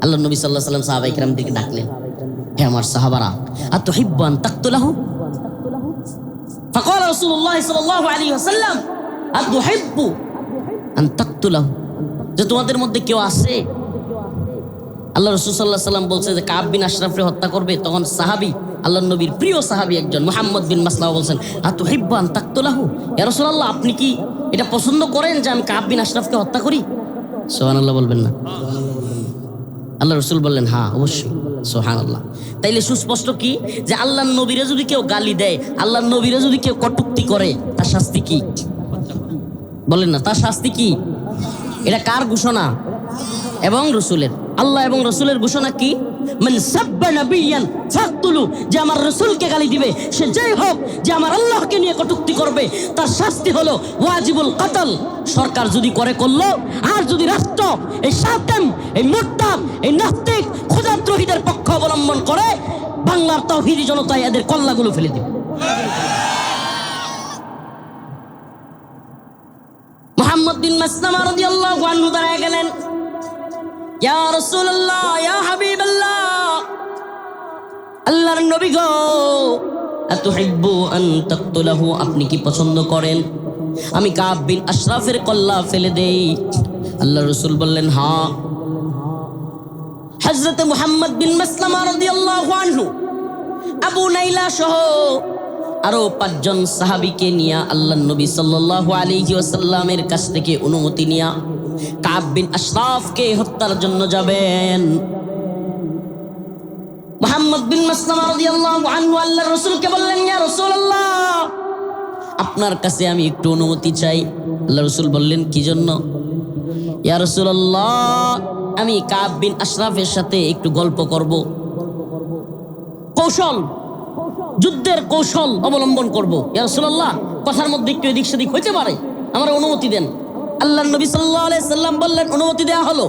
আল্লাহ নবী সাল্লাল্লাহু আলাইহি ওয়াসাল্লাম সাহাবায়ে কেরামদেরকে ডাকলেন, হে আমার সাহাবারা, আতুহিব্বু আন তাকতুলাহু? ফাকাল রাসূলুল্লাহ সাল্লাল্লাহু আলাইহি ওয়াসাল্লাম আতুহিব্বু আন তাকতুলাহু, যে তোমাদের মধ্যে কেউ আছে আল্লাহ রাসূল সাল্লাল্লাহু আলাইহি ওয়াসাল্লাম বলছে যে কাব বিন আশরাফকে হত্যা করবে? তখন সাহাবী, আল্লাহর নবীর প্রিয় সাহাবী একজন মুহাম্মদ বিন মাসলামা বলছেন, আতুহিব্বু আন তাকতুলাহু? ইয়া রাসূলুল্লাহ, আপনি কি এটা পছন্দ করেন যে আমি কাব বিন আশরাফকে হত্যা করি? সুবহানাল্লাহ বলবেন না? আল্লাহ রসুল বললেন হ্যাঁ অবশ্যই, সুবহানাল্লাহ। তাইলে সুস্পষ্ট কি যে আল্লাহর নবীরে যদি কেউ গালি দেয়, আল্লাহর নবীরে যদি কেউ কটূক্তি করে, তার শাস্তি কি? বলেন না, তার শাস্তি কি? এটা কার ঘোষণা? এবং রসুলের। আল্লাহ এবং রসুলের ঘোষণা কি? মান সাব্বা নাবিয়ান ফাকতুলু, যে আমার রসুলকে গালি দিবে, সে যেই হোক, যে আমার আল্লাহকে নিয়ে কটূক্তি করবে, তার শাস্তি হলো ওয়াজিবুল কতল। সরকার যদি করে করলো, আর যদি রাষ্ট্র এই শাতেম, এই মুরতাদ, এই নাস্তিক, খোদাদ্রোহীদের পক্ষ অবলম্বন করে, বাংলার তাওহীদি জনতায় এদের কল্লাগুলো ফেলে দিবে। মুহাম্মদ বিন মাসলামা রাদিয়াল্লাহু আনহু দাঁড়ায় গেলেন, ইয়া রাসূলুল্লাহ, ইয়া হাবিবাল্লাহ, আল্লাহর নবী গো, আতুহিব্বু আন তাকতুলাহু, আপনি কি পছন্দ করেন আমি কাব বিন আশরাফের কল্লা ফেলে দেই? আল্লাহর রাসূল বললেন হ্যাঁ। হযরত মুহাম্মদ বিন মাসলামা রাদিয়াল্লাহু আনহু আবু নাইলা সহ আরো 5 জন সাহাবীকে নিয়ে আল্লাহর নবী সাল্লাল্লাহু আলাইহি ওয়াসাল্লামের কাছ থেকে অনুমতি নিয়ে কাব বিন আশরাফকে হত্যার জন্য যাবেন। মুহাম্মদ বিন মাসলামা রাদিয়াল্লাহু আনহু আল্লাহর রাসূলকে বললেন, ইয়া রাসূলুল্লাহ, আপনার কাছে আমি একটু অনুমতি চাই। আল্লাহর রাসূল বললেন কি জন্য? ইয়া রাসূলুল্লাহ, আমি কাব বিন আশরাফের সাথে একটু গল্প করব, কৌশল, যুদ্ধের কৌশল অবলম্বন করব। ইয়া রাসূলুল্লাহ, কথার মধ্যে একটু এদিক সেদিক হইতে পারে, আমার অনুমতি দেন। আল্লাহর নবী সাল্লাল্লাহু আলাইহি সাল্লাম বললেন, অনুমতি দেয়া হলো।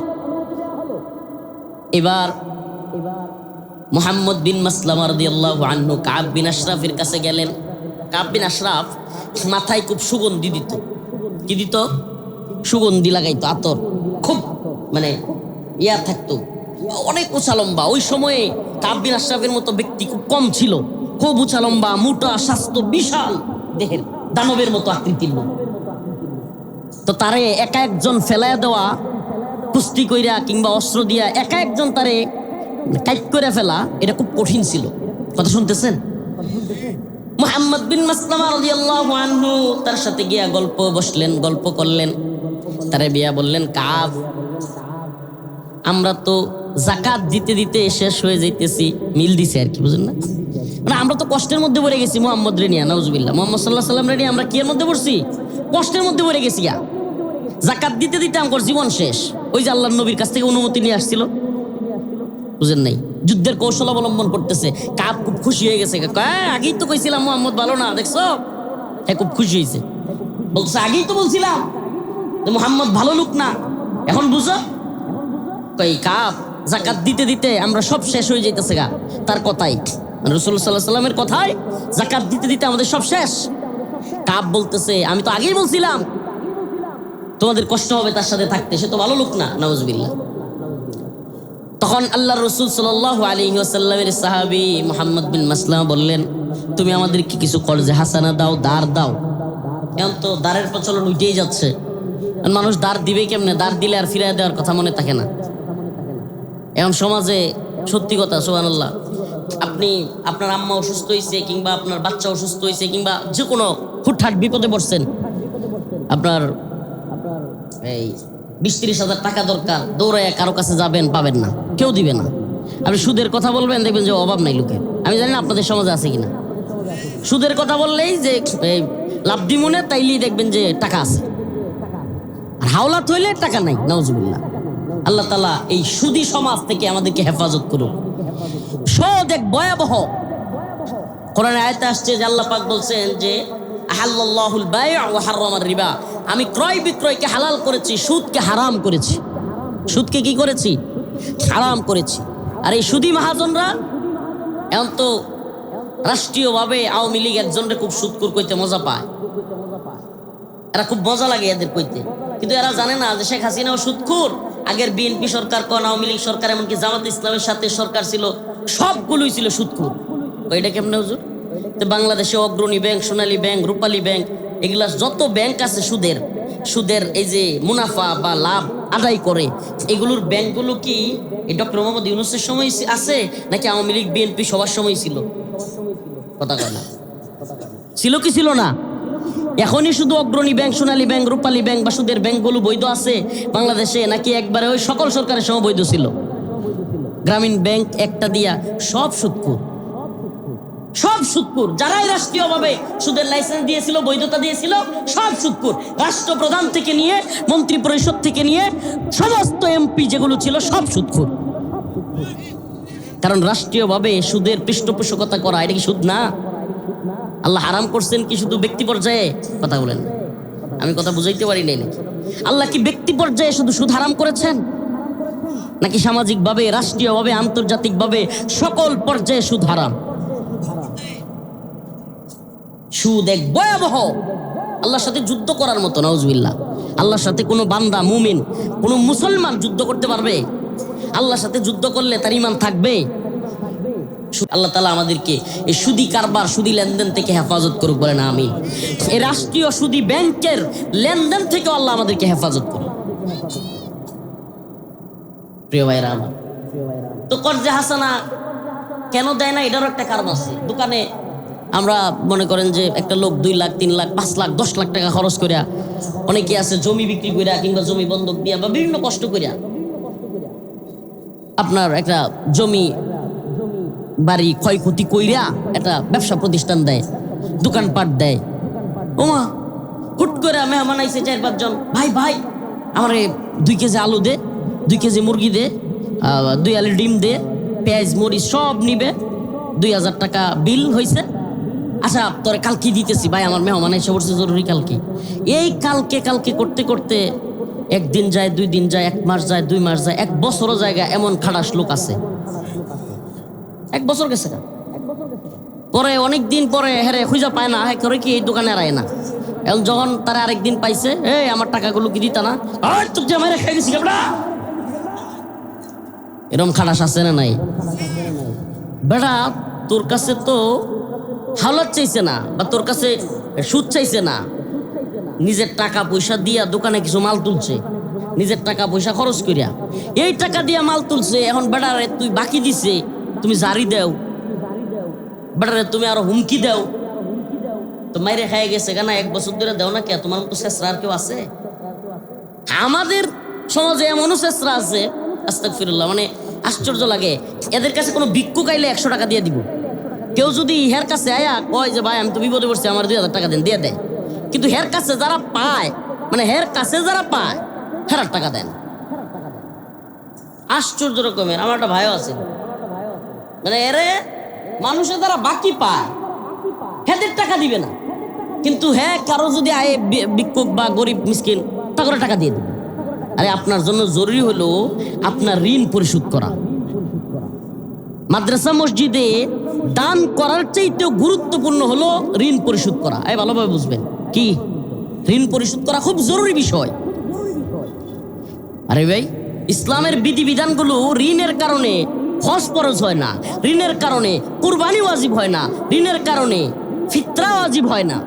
এবার মুহাম্মদ বিন মাসলামা রাদিয়াল্লাহু আনহু কাব বিন আশরাফের কাছে গেলেন। কাব বিন আশরাফ মাথায় খুব সুগন্ধি দিত। কি দিত? সুগন্ধি লাগাইতো, আতর, খুব মানে ইয়া থাকতো, অনেক উঁচা লম্বা। ওই সময়ে কাব বিন আশরাফের মতো ব্যক্তি খুব কম ছিল। খুব উঁচা লম্বা, মোটা, স্বাস্থ্য, বিশাল দেহের, দানবের মতো আকৃতির লোক। তো তারে একা একজন ফেলাইয়া দেওয়া, কুস্তি কইরা কিংবা অস্ত্র দিয়া একা একজন তারে কাইট করে ফেলা, এটা খুব কঠিন ছিল। কথা শুনতেছেন? মুহাম্মদ বিন মাসলামা রাদিয়াল্লাহু আনহু তার সাথে গিয়া গল্প বসলেন, গল্প করলেন। তারে বিয়া বললেন, কাব, আমরা তো জাকাত দিতে দিতে শেষ হয়ে যাইতেছি, মিল দিছে আর কি, বুঝেন না? মানে আমরা তো কষ্টের মধ্যে পড়ে গেছি মোহাম্মদ রেনিয়া নাউজুবিল্লাহ, মোহাম্মদ সাল্লাহ সাল্লাম রেনিয়া আমরা কি এর মধ্যে পড়ছি? কষ্টের মধ্যে পড়ে গেছি গা। জাকাত দিতে দিতে আমার জীবন শেষ। ওই যে আল্লাহর নবীর কাছ থেকে অনুমতি নিয়ে আসছিল, বুঝেন নাই, যুদ্ধের কৌশল অবলম্বন করতেছে। কাব খুব খুশি হয়ে গেছে, আগেই তো কইছিলাম মোহাম্মদ ভালো না, দেখছো? হ্যাঁ, খুব খুশি হয়েছে, বলছে আগেই তো বলছিলাম যে মোহাম্মদ ভালো লোক না, এখন বুঝো? কই কাব জাকাত দিতে দিতে আমরা সব শেষ হয়ে যাইতেছে গা। তার কথাই, রাসূলুল্লাহ সাল্লাল্লাহু আলাইহি ওয়াসাল্লামের কথাই, জাকাত দিতে দিতে আমাদের সব শেষ। কাব বলতেছে আমি তো আগেই বলছিলাম তোমাদের কষ্ট হবে তার সাথে থাকতে, সে তো ভালো লোক না, নাউজুবিল্লাহ। তখন আল্লাহর রাসূল সাল্লাল্লাহু আলাইহি ওয়াসাল্লামের সাহাবী মুহাম্মদ বিন মাসলামা বললেন, তুমি আমাদেরকে কিছু কর্জে হাসানা দাও, দার দাও। এখন তো দারের প্রচলন উঠেই যাচ্ছে, মানুষ দার দিবে কেমনে? দার দিলে আর ফিরিয়ে দেওয়ার কথা মনে থাকে না। এখন সমাজে সত্যি কথা, সুবহানাল্লাহ, আপনি আপনার আম্মা অসুস্থ হয়েছে কিংবা আপনার বাচ্চা অসুস্থ হয়েছে কিংবা যে কোনো হুটহাট বিপদে পড়ছেন, আপনার এই 20-30 হাজার টাকা দরকার, দৌড়ায় কারো কাছে যাবেন, পাবেন না, কেউ দিবে না। আপনি সুদের কথা বলবেন, দেখবেন যে অভাব নাই লোকের। আমি জানি না আপনাদের সমাজে আছে কিনা। সুদের কথা বললেই যে লাভ দি মনে, তাইলেই দেখবেন যে টাকা আছে, আর হাওলাত হইলে টাকা নাই, নাউজুবিল্লাহ। আল্লাহ তাআলা এই সুদী সমাজ থেকে আমাদেরকে হেফাজত করুন। সুদ এক ভয়াবহ। কোরআনে আয়াতে আসছে যে আল্লাহ পাক বলছেন যে আহাল্লাল্লাহুল বাই' ওয়া হাররামার রিবা, আমি ক্রয় বিক্রয়কে হালাল করেছি, সুদকে হারাম করেছি। সুদকে কি করেছি? হারাম করেছি। আর এই সুদী মহাজনরা এখন তো রাষ্ট্রীয়ভাবে আওয়ামী লীগ একজনরে খুব সুদখোর কইতে মজা পায়, এরা খুব মজা লাগে এদের কইতে, কিন্তু এরা জানে না যে শেখ হাসিনাও সুদখোর। আগের বিএনপি সরকার কোন আওয়ামী লীগ সরকার, এমনকি জামাত ইসলামের সাথে সরকার ছিল, সবগুলোই ছিল সুদখোর। ওইটা কেমনে হুজুর? তো বাংলাদেশে অগ্রণী ব্যাংক, সোনালী ব্যাংক, রূপালী ব্যাংক, এগুলা যত ব্যাংক আছে সুদের এই যে মুনাফা বা লাভ আদায় করে, এগুলোর ব্যাংকগুলো কি এই ডক্টর মোহাম্মদ ইউনূসের সময় আছে নাকি আওয়ামী লীগ বিএনপি সবার সময় ছিল? কথা কয় না, ছিল কি ছিল না? এখনই শুধু অগ্রণী ব্যাংক, সোনালী ব্যাংক, রূপালী ব্যাংক বা সুদের ব্যাংকগুলো বৈধ আছে বাংলাদেশে, নাকি একবারে ওই সকল সরকারের সময় বৈধ ছিল? গ্রামীণ ব্যাংক একটা দিয়া সব সুদখোর, সব সুদখোর। যারাই রাষ্ট্রীয়ভাবে সুদের লাইসেন্স দিয়েছিল, বৈধতা দিয়েছিল, সব সুদখোর। রাষ্ট্রপ্রধান থেকে নিয়ে মন্ত্রী পরিষদ থেকে নিয়ে সমস্ত এমপি যেগুলো ছিল সব সুদখোর। কারণ রাষ্ট্রীয়ভাবে সুদের পৃষ্ঠপোষকতা করা, এটা কি সুদ না? আল্লাহ হারাম করছেন কি শুধু ব্যক্তি পর্যায়ে? কথা বলেন, আমি কথা বুঝাইতে পারি নাই নাকি? আল্লাহ কি ব্যক্তি পর্যায়ে শুধু সুদ হারাম করেছেন, নাকি সামাজিকভাবে, রাষ্ট্রীয়ভাবে, আন্তর্জাতিকভাবে সকল পর্যায়ে সুদ হারাম? সুদ এক ভয়াবহ, আল্লাহর সাথে যুদ্ধ করার মতো, নাউজুবিল্লাহ। আল্লাহর সাথে কোনো বান্দা, মুমিন, কোনো মুসলমান যুদ্ধ করতে পারবে? আল্লাহর সাথে যুদ্ধ করলে তার ঈমান থাকবে? আল্লাহ তাআলা আমাদেরকে এই সুদী কারবার, সুদী লেনদেন থেকে হেফাজত করুক, বলেন আমিন। এই রাষ্ট্রীয় সুদী ব্যাংকের লেনদেন থেকে আল্লাহ আমাদেরকে হেফাজত করুক। প্রিয় ভাইরা আমার, তো কর্জে হাসানা কেন দেয় না, এটারও একটা কারণ আছে। দোকানে আমরা মনে করেন যে একটা লোক 2 লাখ, 3 লাখ, 5 লাখ, 10 লাখ টাকা খরচ করিয়া, অনেকে আছে জমি বিক্রি করিয়া কিংবা জমি বন্ধক দিয়া বা বিভিন্ন কষ্ট করিয়া আপনার একটা জমি বাড়ি ক্ষয়ক্ষতি কইরা একটা ব্যবসা প্রতিষ্ঠান দেয়, দোকানপাট দেয়। ওমা হুট করে মেহমান আইছে 4-5 জন, ভাই আমার 2 কেজি আলু দে, 2 কেজি মুরগি দে, 2 আলু ডিম দে, পেঁয়াজ মরিচ সব নিবে, 2000 টাকা বিল হয়েছে। আচ্ছা তোরে কালকে দিতেছি ভাই, আমার মেহমান এসে পড়ছে জরুরি কালকে। এই কালকে করতে করতে 1 দিন যায়, 2 দিন যায়, 1 মাস যায়, 2 মাস যায়, 1 বছরও জায়গা। এমন খাটাস লোক আছে, 1 বছর গেছে না, পরে অনেক দিন পরে হেরে খুঁজা পায় না, হ্যাঁ করে কি এই দোকানে আর আয় না। এখন যখন তারা আরেকদিন পাইছে, এই আমার টাকাগুলো কি দিতা না, আর তোর যে আমার খাই দিছি কেবড়া। এরকম খাটাস আছে না নাই? বেটা তোর কাছে তো হাওলাত চাইছে না, বা তোর কাছে সুদ চাইছে না, নিজের টাকা পয়সা দিয়া দোকানে কিছু মাল তুলছে, নিজের টাকা পয়সা খরচ করিয়া এই টাকা দিয়া মাল তুলছে। এখন বেটারে তুই বাকি দিছে, তুমি জারি দেও, বেটারে তুমি আরো হুমকি দেও, তো মাইরে খাই গেছে কেনা 1 বছর ধরে দেও না কে? তোমার মতো শেষরা আর কেউ আছে? আমাদের সমাজে এমনও শেষরা আছে, আস্তাগফিরুল্লাহ, মানে আশ্চর্য লাগে। এদের কাছে কোনো ভিক্ষুক আইলে 100 টাকা দিয়ে দিব, কেউ যদি হের কাছে আয়া কয় যে ভাই আমি তো বিপদে পড়ছি আমার 2,000 টাকা দেন, দিয়ে দেয়। কিন্তু হের কাছে যারা পায়, মানে হের কাছে যারা পায় হেরার টাকা দেন। আশ্চর্য রকমের। আমার একটা ভাইও আছে, মানে এরে মানুষের দ্বারা বাকি পায়, হেদের টাকা দিবে না, কিন্তু হ্যাঁ কারো যদি আয়ে ভিক্ষুক বা গরিব মিসকিন তা করে টাকা দিয়ে দেবে। আরে আপনার জন্য জরুরি হলো আপনার ঋণ পরিশোধ করা। মাদ্রাসা মসজিদে দান করার চাইতেও গুরুত্বপূর্ণ হলো ঋণ পরিশোধ করা। এই ভালোভাবে বুঝবেন, কি ঋণ পরিশোধ করা খুব জরুরি বিষয়। আরে ভাই, ইসলামের বিধিবিধানগুলো ঋণের কারণে হজ ফরজ হয় না, ঋণের কারণে কুরবানি ওয়াজিব হয় না, ঋণের কারণে ফিতরা ওয়াজিব হয় না।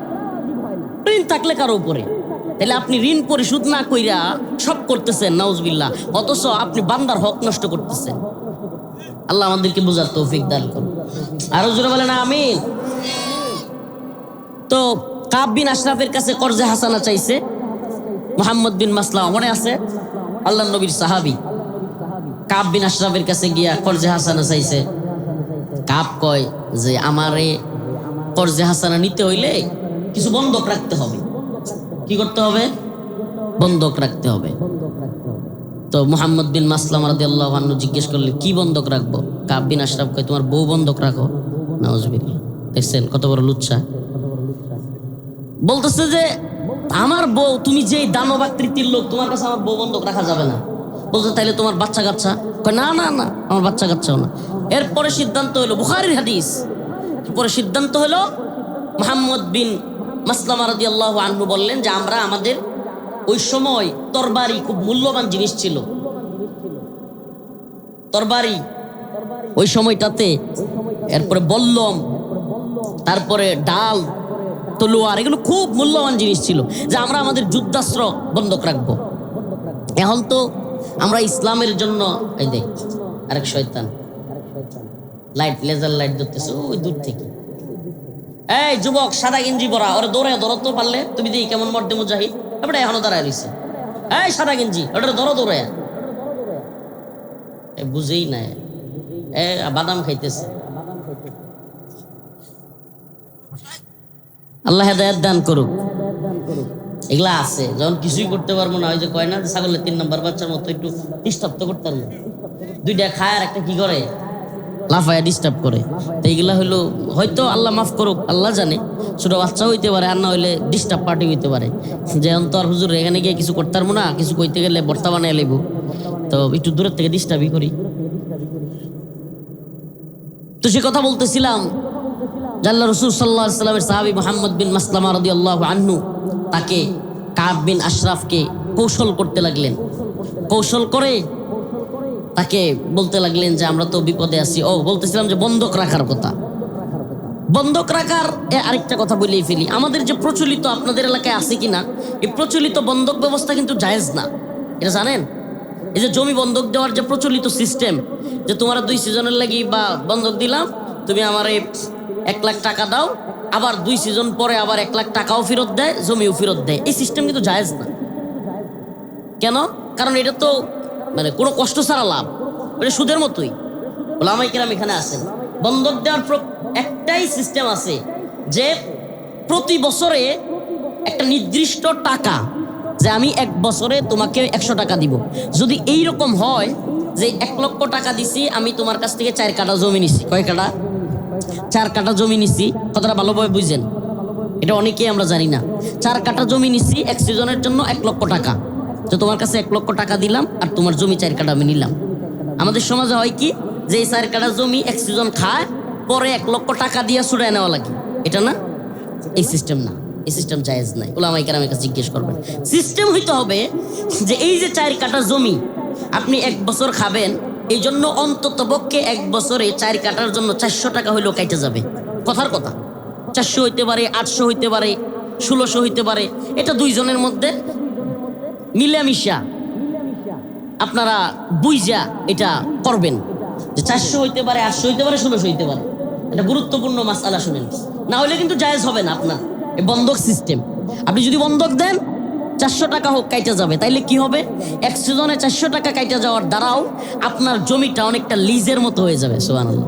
ঋণ থাকলে কারো উপরে, তাহলে আপনি ঋণ পরিশোধ না কইরা সব করতেছেন নাউজুবিল্লাহ, অথচ আপনি বান্দার হক নষ্ট করতেছেন। আল্লাহ আমাদেরকে বোঝার তৌফিক দান করুন। আরো জোরে বলেন আমিন। তো কাব বিন আশরাফের কাছে কর্জে হাসানা চাইছে মুহাম্মদ বিন মাসলামা, মনে আছে? আল্লাহ নবীর সাহাবী কাব বিন আশরাফের কাছে গিয়া কর্জে হাসানা চাইছে। কাব কয় যে আমারে কর্জে হাসানা নিতে হইলে কিছু বন্ধক রাখতে হবে। কি করতে হবে? বন্ধক রাখতে হবে। তো মুহাম্মদ বিন মাসলামা রাদিয়াল্লাহু আনহু জিজ্ঞেস করলে কি বন্ধক রাখবো? কাব বিন আশরাফ কয় তোমার বউ বন্ধক রাখো। নাউজুবিল্লাহ। দেখছেন কত বড় লুচ্ছা। বলতেছে যে আমার বউ, তুমি যেই দানবাকৃতির লোক, তোমার কাছে আমার বউ বন্ধক রাখা যাবে না। বলছে তাইলে তোমার বাচ্চা কাচ্চা? কয় না না না, আমার বাচ্চা কাচ্চাও না। এরপরে সিদ্ধান্ত হলো, বুখারীর হাদিস, এরপরে সিদ্ধান্ত হলো মুহাম্মদ বিন মাসলামা রাদিয়াল্লাহু আনহু বললেন যে আমরা আমাদের ওই সময় তরবারি খুব মূল্যবান জিনিস ছিল, তরবারি ওই সময়টাতে, এরপরে বল্লম, তারপরে ডাল, তলোয়ার, এগুলো খুব মূল্যবান জিনিস ছিল, যে আমরা আমাদের যুদ্ধাস্ত্র বন্ধক রাখবো। এখন তো আমরা ইসলামের জন্য, এই দেখ আরেক শয়তান লাইট, লেজার লাইট ধরতেছে ওই দূর থেকে। এই যুবক সাদা গেঞ্জি পরা, ওরা দৌড়ে ধরো তো পারলে, তুমি দেখি কেমন মর্দে মুজাহিদ, এবারে এখনো দাঁড়ায় রয়েছে। এই সাদা গেঞ্জি, ওটা ধরো দৌড়ে, বুঝেই না, বাদাম খাইতেছে। আল্লাহ হেদায়েত দান করুক। এগুলা আছে, যখন কিছুই করতে পারবো না, ওই যে কয় না ছাগলের 3 নম্বর বাচ্চার মতো একটু ডিস্টার্ব তো করতে পারবো, দুইটা খায় আর একটা কি করে, লাফায়া ডিস্টার্ব করে। তো এইগুলা হইলো হয়তো আল্লাহ মাফ করুক, আল্লাহ জানে, ছোট বাচ্চা হইতে পারে, আর না হইলে ডিস্টার্ব পার্টি হইতে পারে, যে অন্তর হুজুর এখানে গিয়ে কিছু করতে পারবো না, কিছু কইতে গেলে বর্তা বানিয়ে লেবো, তো একটু দূরের থেকে ডিস্টার্বই করি। তো সে কথা বলতেছিলাম, আল্লাহ রাসূল সাল্লাল্লাহু আলাইহি ওয়াসাল্লামের সাহাবী মুহাম্মদ বিন মাসলামা রাদিয়াল্লাহু আনহু তাকে কাব বিন আশরাফকে কৌশল করতে লাগলেন। কৌশল করে তাকে বলতে লাগলেন যে আমরা তো বিপদে আছি। ও বলতেছিলাম যে বন্ধক রাখার কথা। বন্ধক রাখার আরেকটা কথা বলেই ফেলি, আমাদের যে প্রচলিত, আপনাদের এলাকায় আছে কিনা, এই প্রচলিত বন্ধক ব্যবস্থা কিন্তু জায়েজ না, এটা জানেন? এই যে জমি বন্ধক দেওয়ার যে প্রচলিত সিস্টেম, যে তোমার 2 সিজনের লাগি বা বন্ধক দিলাম, তুমি আমার 1 লাখ টাকা দাও, আবার 2 সিজন পরে আবার 1 লাখ টাকাও ফেরত দেয়, জমিও ফেরত দেয়, এই সিস্টেম কিন্তু জায়েজ না। কেন? কারণ এটা তো মানে কোনো কষ্ট ছাড়া লাভ, এটা সুদের মতোই। ওলামায়ে কেরাম এখানে আছেন। বন্ধক দেওয়ার একটাই সিস্টেম আছে, যে প্রতি বছরে একটা নির্দিষ্ট টাকা, যে আমি 1 বছরে তোমাকে 100 টাকা দিব। যদি এই রকম হয় যে 1 লক্ষ টাকা দিছি, আমি তোমার কাছ থেকে 4 কাঠা জমি নিছি, কয় কাঠা? 4 কাঠা জমি নিছি, কথাটা ভালোভাবে বুঝেন, এটা অনেকেই আমরা জানি না। 4 কাঠা জমি নিছি, 1 সিজনের জন্য 1 লক্ষ টাকা, তো তোমার কাছে 1 লক্ষ টাকা দিলাম, আর তোমার জমি 4 কাঠা আমি নিলাম। আমাদের সমাজে হয় কি, যে এই 4 কাঠা জমি 1 সিজন খায়, পরে 1 লক্ষ টাকা দিয়ে ছুড়ে নেওয়া লাগে, এটা না, এই সিস্টেম না, এই সিস্টেম জায়েজ নাই। উলামায়ে কেরামের কাছে জিজ্ঞেস করবেন। সিস্টেম হইতে হবে যে এই যে 4 কাঠা জমি আপনি 1 বছর খাবেন, এই জন্য অন্তত পক্ষে 1 বছরে 4 কাঠার জন্য 400 টাকা হইলেও কাইটে যাবে। কথার কথা, 400 হইতে পারে, 800 হইতে পারে, 1600 হইতে পারে, এটা 2 জনের মধ্যে মিলামিশা আপনারা বুঝা এটা করবেন, যে 400 হইতে পারে, 800 হইতে পারে, 1600 হইতে পারে। এটা গুরুত্বপূর্ণ মাসআলা, শুনেন, না হলে কিন্তু জায়েজ হবে না আপনার এই বন্ধক সিস্টেম। আপনি যদি বন্ধক দেন 400 টাকা হোক কাইটা যাবে, তাইলে কি হবে, 1 সিজনে 400 টাকা কাইটা যাওয়ার দ্বারাও আপনার জমিটা অনেকটা লিজের মতো হয়ে যাবে। সুবহানাল্লাহ।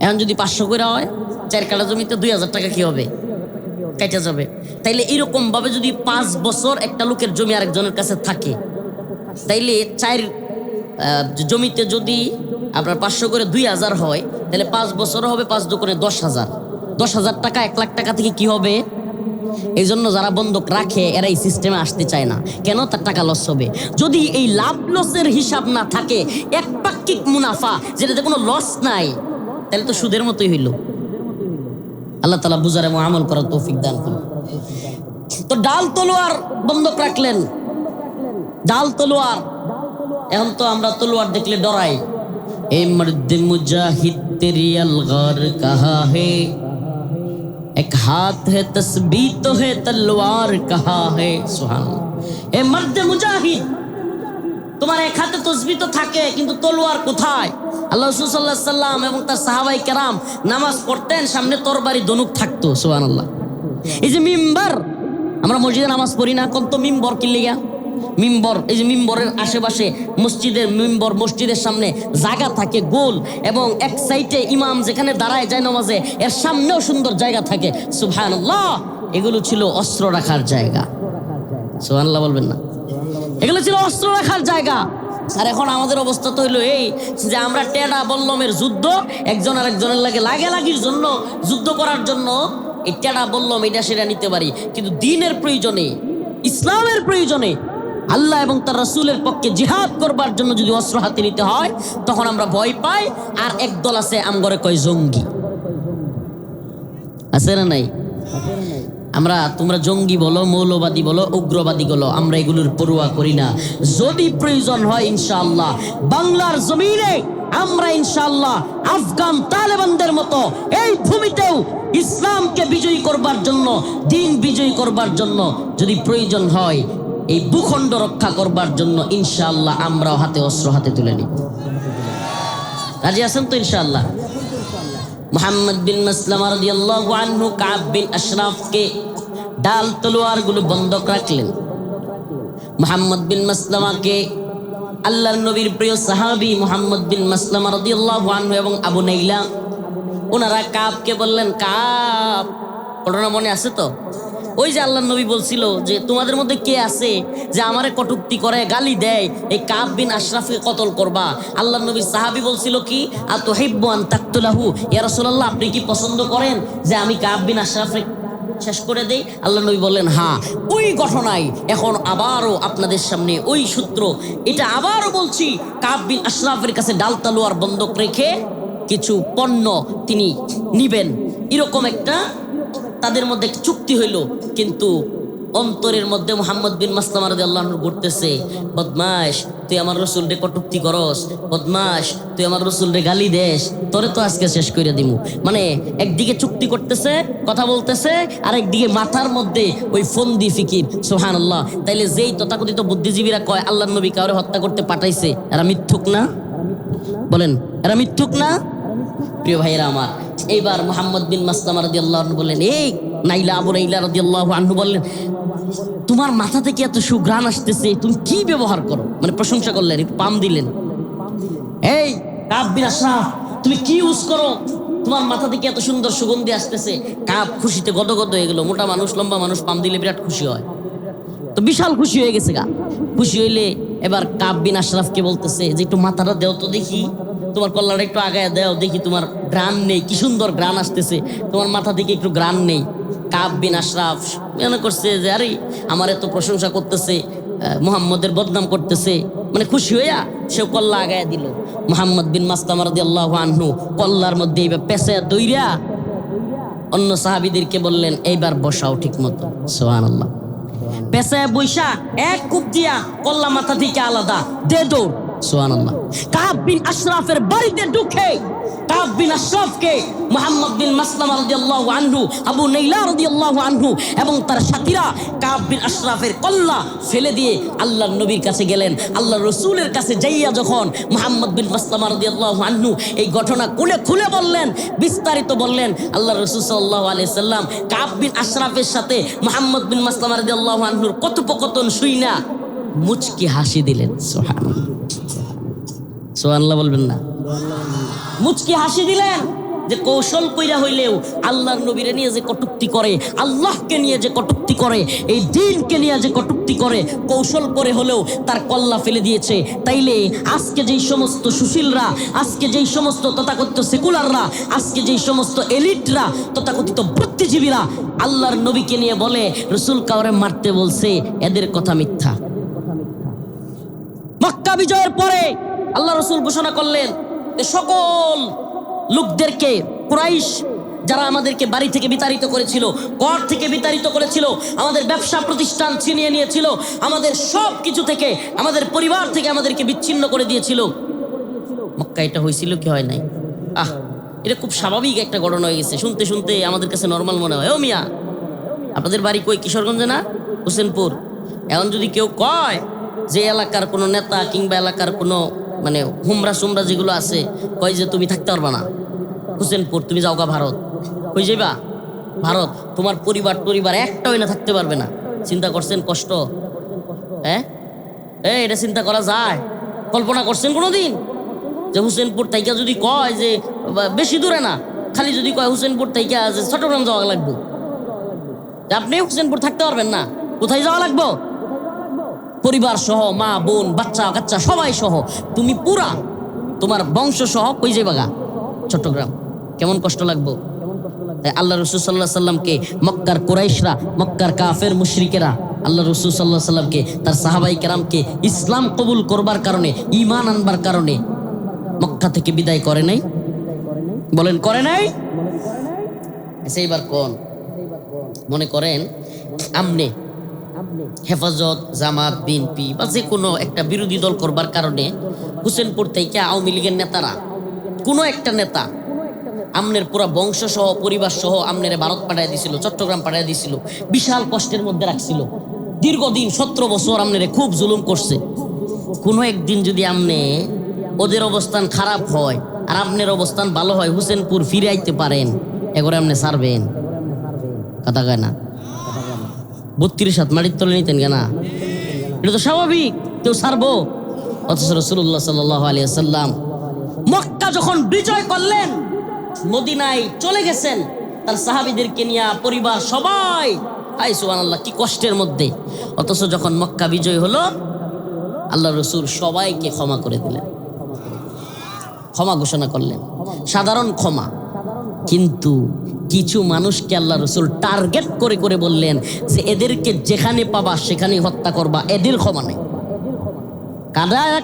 এখন যদি 500 করে হয় 4 কাঠা জমিতে 2000 টাকা কি হবে? কেটে যাবে। তাইলে এরকম ভাবে যদি 5 বছর একটা লোকের জমি আরেকজনের কাছে থাকে, তাইলে 4 জমিতে যদি আপনার 500 করে 2000 হয়, তাহলে 5 বছর হবে 5 দুগুণে 10,000। 10,000 টাকা 1 লাখ টাকা থেকে কি হবে? এই জন্য যারা বন্ধক রাখে এরা এই সিস্টেমে আসতে চায় না। কেন? তার টাকা লস হবে। যদি এই লাভ লসের হিসাব না থাকে, একপাক্ষিক মুনাফা যেটাতে কোনো লস নাই, তাহলে তো সুদের মতোই হইল। আল্লাহ তাআলা বুঝার এবং আমল করার তৌফিক দান করুন। তো ডাল তলোয়ার বন্ধক রাখলেন, ডাল তলোয়ার। এখন তো আমরা তলোয়ার দেখলে ডরাই। এ মর্দ মুজাহিদ তেরি अलगार कहा है, एक हाथ है तस्बीह तो है तलवार कहा है। सुभान अल्लाह। এ মর্দ মুজাহিদ, তোমার এক হাতে তসবিহ তো থাকে, কিন্তু তলোয়ার কোথায়? আল্লাহ রাসূল সাল্লাল্লাহু আলাইহি সাল্লাম এবং তার সাহাবায়ে কেরাম নামাজ পড়তেন, সামনে তরবারি ধনুক থাকতো। সুবহানাল্লাহ। এই যে মিম্বার, আমরা মসজিদে নামাজ পড়ি না, কোন তো মিম্বর কি লিগা? মিম্বর, এই যে মিম্বরের আশেপাশে মসজিদের মিম্বর, মসজিদের সামনে জায়গা থাকে গোল, এবং এক সাইডে ইমাম যেখানে দাঁড়ায় যায় নামাজে, এর সামনেও সুন্দর জায়গা থাকে। সুবহানাল্লাহ। এগুলো ছিল অস্ত্র রাখার জায়গা। সুবহানাল্লাহ বলবেন না? এগুলো ছিল অস্ত্র রাখার জায়গা। আর এখন আমাদের অবস্থা তো হইলো এই যে আমরা টেডা বল্লমের যুদ্ধ, একজন আরেকজনের লাগির জন্য, যুদ্ধ করার জন্য এই টেডা বল্লম এটা সেটা নিতে পারি, কিন্তু দ্বীনের প্রয়োজনে, ইসলামের প্রয়োজনে, আল্লাহ এবং তার রাসূলের পক্ষে জিহাদ করবার জন্য যদি অস্ত্র হাতে নিতে হয়, তখন আমরা ভয় পাই। আর একদল আছে আমগরে কয় জঙ্গি। আছে না নাই? আমরা, তোমরা জঙ্গি বলো, মৌলবাদী বলো, উগ্রবাদী বলো, আমরা এগুলোর পরোয়া করি না। যদি প্রয়োজন হয় ইনশাআল্লাহ বাংলার জমিনে আমরা ইনশাআল্লাহ আফগান তালেবানদের মতো এই ভূমিতেও ইসলামকে বিজয়ী করবার জন্য, দ্বীন বিজয়ী করবার জন্য, যদি প্রয়োজন হয় এই ভূখণ্ড রক্ষা করবার জন্য ইনশাআল্লাহ আমরাও অস্ত্র হাতে তুলে নিব। রাজি আছেন তো ইনশাআল্লাহ? মুহাম্মদ বিন মাসলামা রাদিয়াল্লাহু আনহু কাব বিন আশরাফকে ডাল তলোয়ার গুলো বন্ধক রাখলেন। মুহাম্মদ বিন মাসলামাকে আল্লাহর নবীর প্রিয় সাহাবী মুহাম্মদ বিন মাসলামা রাদিয়াল্লাহু আনহু এবং আবু নাইলা, ওনারা কাবকে বললেন, কাব, ঘটনা মনে আছে তো? ওই যে আল্লাহর নবী বলছিল যে তোমাদের মধ্যে কে আছে যে আমারে কটূক্তি করে, গালি দেয়, এই কাব বিন আশরাফকে কতল করবা। আল্লাহর নবীর সাহাবী বলছিল কি, আতুহিব্বু আন তাকতুলাহু, ইয়া রাসূলুল্লাহ আপনি কি পছন্দ করেন যে আমি কাব বিন আশরাফকে শেষ করে দেই? আল্লাহর নবী বললেন হ্যাঁ। ওই ঘটনায় এখন আবারও আপনাদের সামনে ওই সূত্র, এটা আবারও বলছি, কাব বিন আশরাফের কাছে ডাল তলোয়ার বন্ধক রেখে কিছু পণ্য তিনি নিবেন, এরকম একটা তাদের মধ্যে চুক্তি হইল। কিন্তু অন্তরের মধ্যে মুহাম্মদ বিন মাসলামা রাদিয়াল্লাহু আনহু ঘুরতেছে, বদমাশ তুই আমার রাসূলকে কটূক্তি করস, বদমাশ তুই আমার রাসূলকে গালি দেস, তোরে তো আজকে শেষ করে দিমু। মানে একদিকে চুক্তি করতেছে, কথা বলতেছে, আর একদিকে মাথার মধ্যে ওই ফন্দি ফিকির। সুবহানাল্লাহ। তাইলে যেই তথাকথিত বুদ্ধিজীবীরা কয় আল্লাহর নবী কাউরে হত্যা করতে পাঠাইছে, এরা মিথ্যুক না? বলেন, এরা মিথ্যুক না? প্রিয় ভাইয়েরা আমার, এইবার মুহাম্মদ বিন মাসলামা রাদিয়াল্লাহু আনহু বললেন, এই নাইলা, আবু নাইলা রাদিয়াল্লাহু আনহু বললেন, তোমার মাথা থেকে এত সুঘ্রাণ আসতেছে, তুমি কি ব্যবহার করো? মানে প্রশংসা করলেন, একটু পাম দিলেন। এই কাব বিন আশরাফ, তুমি কি ইউজ করো? তোমার মাথা থেকে এত সুন্দর সুগন্ধি আসতেছে। কাব খুশিতে গদগদ হয়ে গেল। মোটা মানুষ, লম্বা মানুষ পাম দিলে বিরাট খুশি হয়, তো বিশাল খুশি হয়ে গেছে গা। খুশি হইলে এবার কাব বিন আশরাফকে বলতেছে যে একটু মাথাটা দেও তো দেখি, তোমার কল্লাটা একটু আগায় দেও দেখি, তোমার গ্রান নেই, কি সুন্দর গ্রান আসতেছে, তোমার মাথা থেকে একটু গ্রান নেই। কাব বিন আশরাফ মনে করছে যে আরে আমার এত প্রশংসা করতেছে, মুহাম্মদের বদনাম করতেছে, মানে খুশি হইয়া সে কল্লা আগায় দিল। মুহাম্মদ বিন মাসলামা রাদিয়াল্লাহু আনহু কল্লার মধ্যে এইবার পেঁচায়া দইরা অন্য সাহাবীদেরকে বললেন, এইবার বসাও ঠিক মতো। সুবহানাল্লাহ। পেঁচায়া বইসা এক কূপ দিয়া কল্লা মাথা থেকে আলাদা দে দৌড়। সুবহানাল্লাহ। কাব বিন আশরাফের বাড়িতে ঢুকে কাব বিন আশরাফকে মুহাম্মদ বিন মাসলামা রাদিয়াল্লাহু আনহু, আবু নাইলা রাদিয়াল্লাহু আনহু এবং তার সাথীরা কাব বিন আশরাফের কল্লা ফেলে দিয়ে আল্লাহর নবীর কাছে গেলেন। আল্লাহর রাসূলের কাছে যাইয়া যখন মুহাম্মদ বিন মাসলামা রাদিয়াল্লাহু আনহু এই ঘটনা খুলে বললেন, বিস্তারিত বললেন, আল্লাহর রাসূল সাল্লাল্লাহু আলাইহি সাল্লাম কাব বিন আশরাফের সাথে মুহাম্মদ বিন মাসলামা রাদিয়াল্লাহু আনহুর কথোপকথন শুইনা মুচকি হাসি দিলেন। সুবহানাল্লাহ। সুবহানাল্লাহ বলবেন না? মুচকি হাসি দিলেন। যে কৌশল কইরা হইলেও আল্লাহর নবীরে নিয়ে যে কটূক্তি করে, আল্লাহকে নিয়ে যে কটূক্তি করে, এই দ্বীনকে নিয়ে যে কটূক্তি করে, কৌশল করে হলেও তার কল্লা ফেলে দিয়েছে। তাইলে আজকে যেই সমস্ত সুশীলরা, আজকে যেই সমস্ত তথাকথিত সেকুলাররা, আজকে যেই সমস্ত এলিটরা, তথাকথিত বুদ্ধিজীবীরা আল্লাহর নবীকে নিয়ে বলে রসুল কাউরে মারতে বলছে, এদের কথা মিথ্যা। মক্কা বিজয়ের পরে আল্লাহ রসুল ঘোষণা করলেন যে সকল লোকদেরকে, কুরাইশ যারা আমাদেরকে বাড়ি থেকে বিতাড়িত করেছিল, ঘর থেকে বিতাড়িত করেছিল, আমাদের ব্যবসা প্রতিষ্ঠান ছিনিয়ে নিয়েছিল, আমাদের সব কিছু থেকে, আমাদের পরিবার থেকে আমাদেরকে বিচ্ছিন্ন করে দিয়েছিল। মক্কা এটা হয়েছিল কি হয় নাই? এটা খুব স্বাভাবিক একটা ঘটনা হয়ে গেছে। শুনতে শুনতে আমাদের কাছে নর্মাল মনে হয়। ও মিয়া, আপনাদের বাড়ি কই? কিশোরগঞ্জে না? হোসেনপুর। এখন যদি কেউ কয় যে এলাকার কোনো নেতা কিংবা এলাকার কোনো মানে হুমরা সুমরা যেগুলো আছে, কয় যে তুমি থাকতে পারবা না হোসেনপুর, তুমি যাওগা ভারত, কই যাইবা ভারত, তোমার পরিবার একটাও না থাকতে পারবে না। চিন্তা করছেন কষ্ট? হ্যাঁ, এটা চিন্তা করা যায়? কল্পনা করছেন কোনোদিন যে হোসেনপুর থেকে যদি কয় যে বেশি দূরে না, খালি যদি কয় হোসেনপুর থেকে যে চট্টগ্রাম যাওয়া লাগবে, আপনি হোসেনপুর থাকতে পারবেন না? কোথায় যাওয়া লাগবো? পরিবার সহ, মা বোন বাচ্চা কাচ্চা সবাই সহ, তুমি পুরা তোমার বংশ সহ কই যাইবাগা? চট্টগ্রাম। কেমন কষ্ট লাগবো? আল্লাহ রসুল সাল্লাল্লাহু আলাইহি সাল্লামকে মক্কার কুরাইশরা, মক্কার কাফের মুশরিকেরা আল্লাহ রসুল সাল্লাল্লাহু আলাইহি সাল্লামকে, তার সাহাবাই কেরামকে ইসলাম কবুল করবার কারণে, ঈমান আনবার কারণে মক্কা থেকে বিদায় করে নাই? বলেন করে নাই? সেইবার কোন মনে করেন আমনে হেফাজত, জামাত, বিএনপি বা যে কোনো একটা বিরোধী দল করবার কারণে হোসেনপুর থেকে আওয়ামী লীগের নেতারা, কোনো একটা নেতা আমনের পুরা বংশ সহ, পরিবার সহ আমনের ভারত পাঠায় দিছিল, চট্টগ্রাম পাঠায় দিছিল, বিশাল কষ্টের মধ্যে রাখছিল, দীর্ঘদিন 17 বছর আমনের খুব জুলুম করছে। কোনো একদিন যদি আমনে ওদের অবস্থান খারাপ হয় আর আপনার অবস্থান ভালো হয়, হোসেনপুর ফিরে আইতে পারেন, এগোরে আপনি ছাড়বেন? কথা কয় না? 32 হাত মাটির তলে নিতেন কেনা? এটা তো স্বাভাবিক, কেউ ছাড়বো? অথচ রাসূলুল্লাহ সাল্লাল্লাহু আলাইহি ওয়াসাল্লাম মক্কা যখন বিজয় করলেন, মদিনায় চলে গেছেন তার সাহাবীদেরকে নিয়ে, পরিবার সবাই, হাই সুবহানাল্লাহ, কি কষ্টের মধ্যে। অথচ যখন মক্কা বিজয় হলো, আল্লাহ রসুল সবাইকে ক্ষমা করে দিলেন, ক্ষমা ঘোষণা করলেন, সাধারণ ক্ষমা। কিন্তু কিছু মানুষকে আল্লাহ রসুল টার্গেট করে করে বললেন যে এদেরকে যেখানে পাবা সেখানেই হত্যা করবা, এদের ক্ষমা নেই।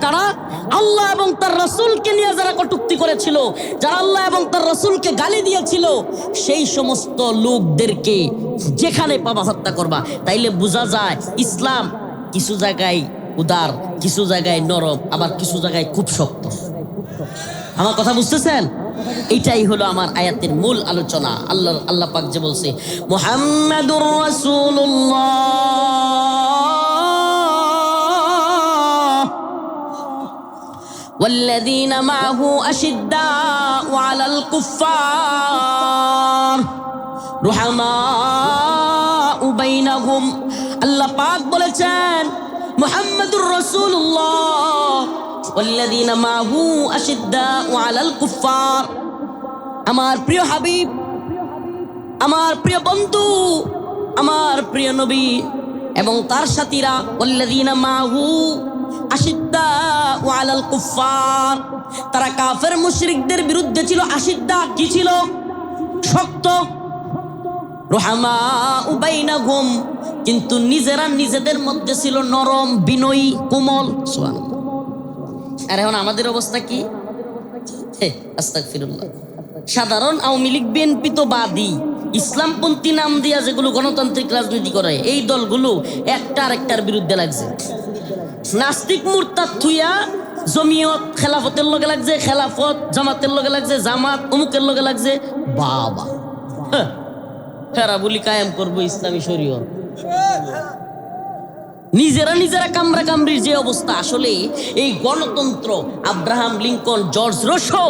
কারা? আল্লাহ এবং তার রাসূলকে নিয়ে যারা কটূক্তি করেছিল, যারা আল্লাহ এবং তার রাসূলকে গালি দিয়েছিল, সেই সমস্ত লোকদেরকে যেখানে পাবা হত্যা করবা। তাইলে বোঝা যায় ইসলাম কিছু জায়গায় উদার, কিছু জায়গায় নরম, আবার কিছু জায়গায় খুব শক্ত। আমার কথা বুঝতেছেন? এটাই হলো আমার আয়াতের মূল আলোচনা। আল্লাহ পাক যে বলছে মুহাম্মাদুর রাসূলুল্লাহ ওয়াল্লাযীনা মাআহু আশিদ্দাউ আলাল কুফফার রুহামাউ বাইনাহুম। আল্লাহ পাক বলেছেন মুহাম্মাদুর রাসূলুল্লাহ ওয়াল্লাযীনা মাআহু আশিদ্দাউ আলাল কুফফার, আমার প্রিয় হাবিব, আমার প্রিয় বন্ধু, আমার প্রিয় নবী এবং তার সাথীরা, ওয়াল্লাযীনা মাআহু আশিদ্দাউ আলাল কুফফার, তারা কাফের মুশরিকদের বিরুদ্ধে ছিল আশিদ্দা। কি ছিল? শক্ত। রুহামাউ বাইনাহুম, কিন্তু নিজেরা নিজেদের মধ্যে ছিল নরম, বিনয়ী, কোমল। সুবহানাল্লাহ। আর এখন আমাদের অবস্থা কি? আস্তাগফিরুল্লাহ। সাধারণ আওয়ামী লীগ, বিএনপি তো বাদই, ইসলামপন্থী নাম দিয়া যেগুলো গণতান্ত্রিক রাজনীতি করে, এই দলগুলো একটা আরেকটার বিরুদ্ধে লাগছে। নাস্তিক মুরতাদ থুইয়া জমিয়ত খেলাফতের লগে লাগছে, খেলাফত জামাতের লগে লাগছে, জামাত অমুকের লগে লাগছে। বাবা, হেরা বলি কায়েম করবো ইসলামী শরীয়ত। নিজেরা কামরা কামরির যে অবস্থা। আসলে এই গণতন্ত্র, আব্রাহাম লিঙ্কন, জর্জ রুশো,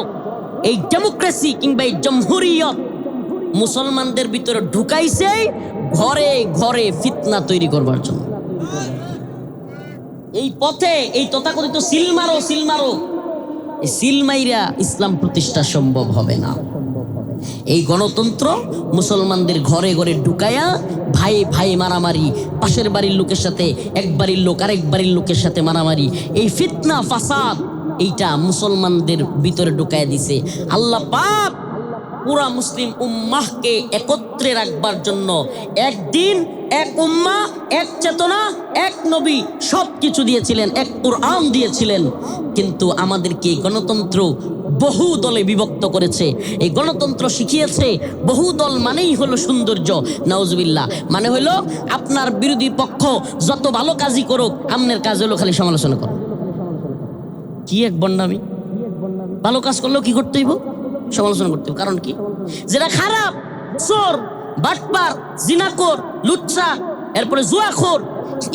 এই ডেমোক্রেসি কিংবা এই জমহুরিয়ত মুসলমানদের ভিতরে ঢুকাইছে ঘরে ঘরে ফিতনা তৈরি করবার জন্য। এই পথে এই তথাকথিত সিলমারো এই সিলমাইরা ইসলাম প্রতিষ্ঠা সম্ভব হবে না। এই গণতন্ত্র মুসলমানদের ঘরে ঘরে ঢুকায়া ভাই ভাই মারামারি, পাশের বাড়ির লোকের সাথে এক বাড়ির লোক আরেক বাড়ির লোকের সাথে মারামারি, এই ফিতনা ফাসাদ এইটা মুসলমানদের ভিতরে ঢুকায়া দিছে। আল্লাহ পাক পুরা মুসলিম উম্মাহকে একত্রে রাখবার জন্য একদিন এক উম্মাহ, এক চেতনা, এক নবী সব কিছু দিয়েছিলেন, এক কুরআন দিয়েছিলেন। কিন্তু আমাদেরকে গণতন্ত্র বহু দলে বিভক্ত করেছে। এই গণতন্ত্র শিখিয়েছে বহু দল মানেই হলো সৌন্দর্য। নাউজুবিল্লাহ, মানে হলো আপনার বিরোধী পক্ষ যত ভালো কাজই করুক, আপনার কাজ হলো খালি সমালোচনা করো। কি এক বন্ডামি! ভালো কাজ করলেও কি করতে হইব? সমালোচনা করতে হবে। কারণ কি? যেটা খারাপ, চোর, বাটপার, জিনাখোর, লুচ্চা, এরপরে জুয়াখোর,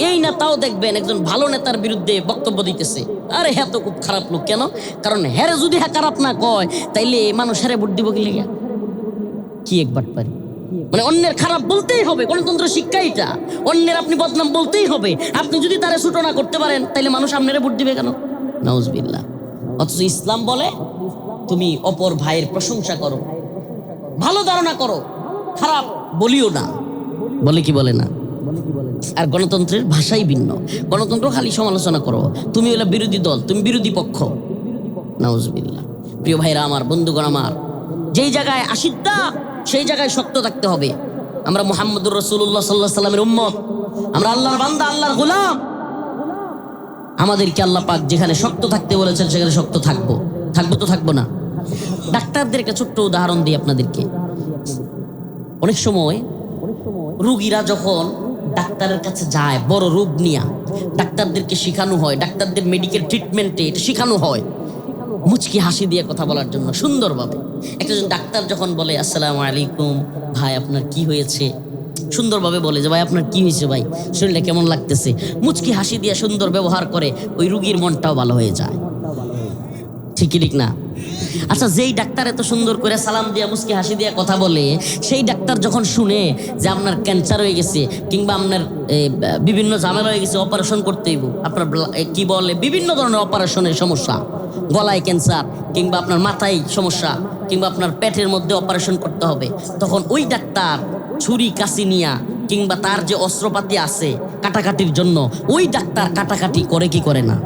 এই নেতাও দেখবেন একজন ভালো নেতার বিরুদ্ধে বক্তব্য দিতেছে, আরে হ্যাঁ তো খুব খারাপ লোক। কেন? কারণ হ্যারে যদি হ্যাঁ খারাপ না কয় তাইলে মানুষ হ্যারে ভোট দিব কি লেগে? কি এক বাটপারি! মানে অন্যের খারাপ বলতেই হবে, গণতন্ত্র শিক্ষা এটা। অন্যের আপনি বদনাম বলতেই হবে। আপনি যদি তারে ছুটো না করতে পারেন তাইলে মানুষ আপনারে ভোট দিবে কেন? নাউজুবিল্লাহ। অথচ ইসলাম বলে তুমি অপর ভাইয়ের প্রশংসা করো, ভালো ধারণা করো, খারাপ বলিও না। বলে কি বলে না? আর গণতন্ত্রের ভাষাই ভিন্ন। গণতন্ত্র খালি সমালোচনা করো, তুমি হলো বিরোধী দল, তুমি বিরোধী পক্ষ। নাউজুবিল্লাহ। প্রিয় ভাইরা আমার, বন্ধুগণ আমার, যেই জায়গায় আশিদ্দা সেই জায়গায় শক্ত থাকতে হবে। আমরা মুহাম্মদুর রাসূলুল্লাহ সাল্লাল্লাহু আলাইহি ওয়াসাল্লামের উম্মত, আমরা আল্লাহর বান্দা, আল্লাহর গোলাম। আমাদেরকে আল্লাহ পাক যেখানে শক্ত থাকতে বলেছেন সেখানে শক্ত থাকবো। থাকবো তো থাকবো না? ডাক্তারদের একটা ছোট্ট উদাহরণ দিই আপনাদেরকে। অনেক সময় রুগীরা যখন ডাক্তারের কাছে যায় বড় রোগ নিয়ে, ডাক্তারদেরকে শেখানো হয়, ডাক্তারদের মেডিকেল ট্রিটমেন্টে এটা শেখানো হয় মুচকি হাসি দিয়ে কথা বলার জন্য সুন্দরভাবে। একজন ডাক্তার যখন বলে আসসালামু আলাইকুম, ভাই আপনার কি হয়েছে, সুন্দরভাবে বলে যে ভাই আপনার কি হয়েছে, ভাই শরীরটা কেমন লাগতেছে, মুচকি হাসি দিয়ে সুন্দর ব্যবহার করে, ওই রুগীর মনটাও ভালো হয়ে যায়। ঠিকই ঠিক না? আচ্ছা, যেই ডাক্তার এত সুন্দর করে সালাম দিয়া মুচকি হাসি দিয়া কথা বলে, সেই ডাক্তার যখন শুনে যে আপনার ক্যান্সার হয়ে গেছে কিংবা আপনার বিভিন্ন ঝামেলা হয়ে গেছে, অপারেশন করতে হইব, আপনার কি বলে বিভিন্ন ধরনের অপারেশনের সমস্যা, গলায় ক্যান্সার কিংবা আপনার মাথায় সমস্যা কিংবা আপনার পেটের মধ্যে অপারেশন করতে হবে, তখন ওই ডাক্তার ছুরি কাঁচি নিয়া কিংবা তার যে অস্ত্রপাতি আছে কাটাকাটির জন্য, ওই ডাক্তার কাটাকাটি করে কি করে না?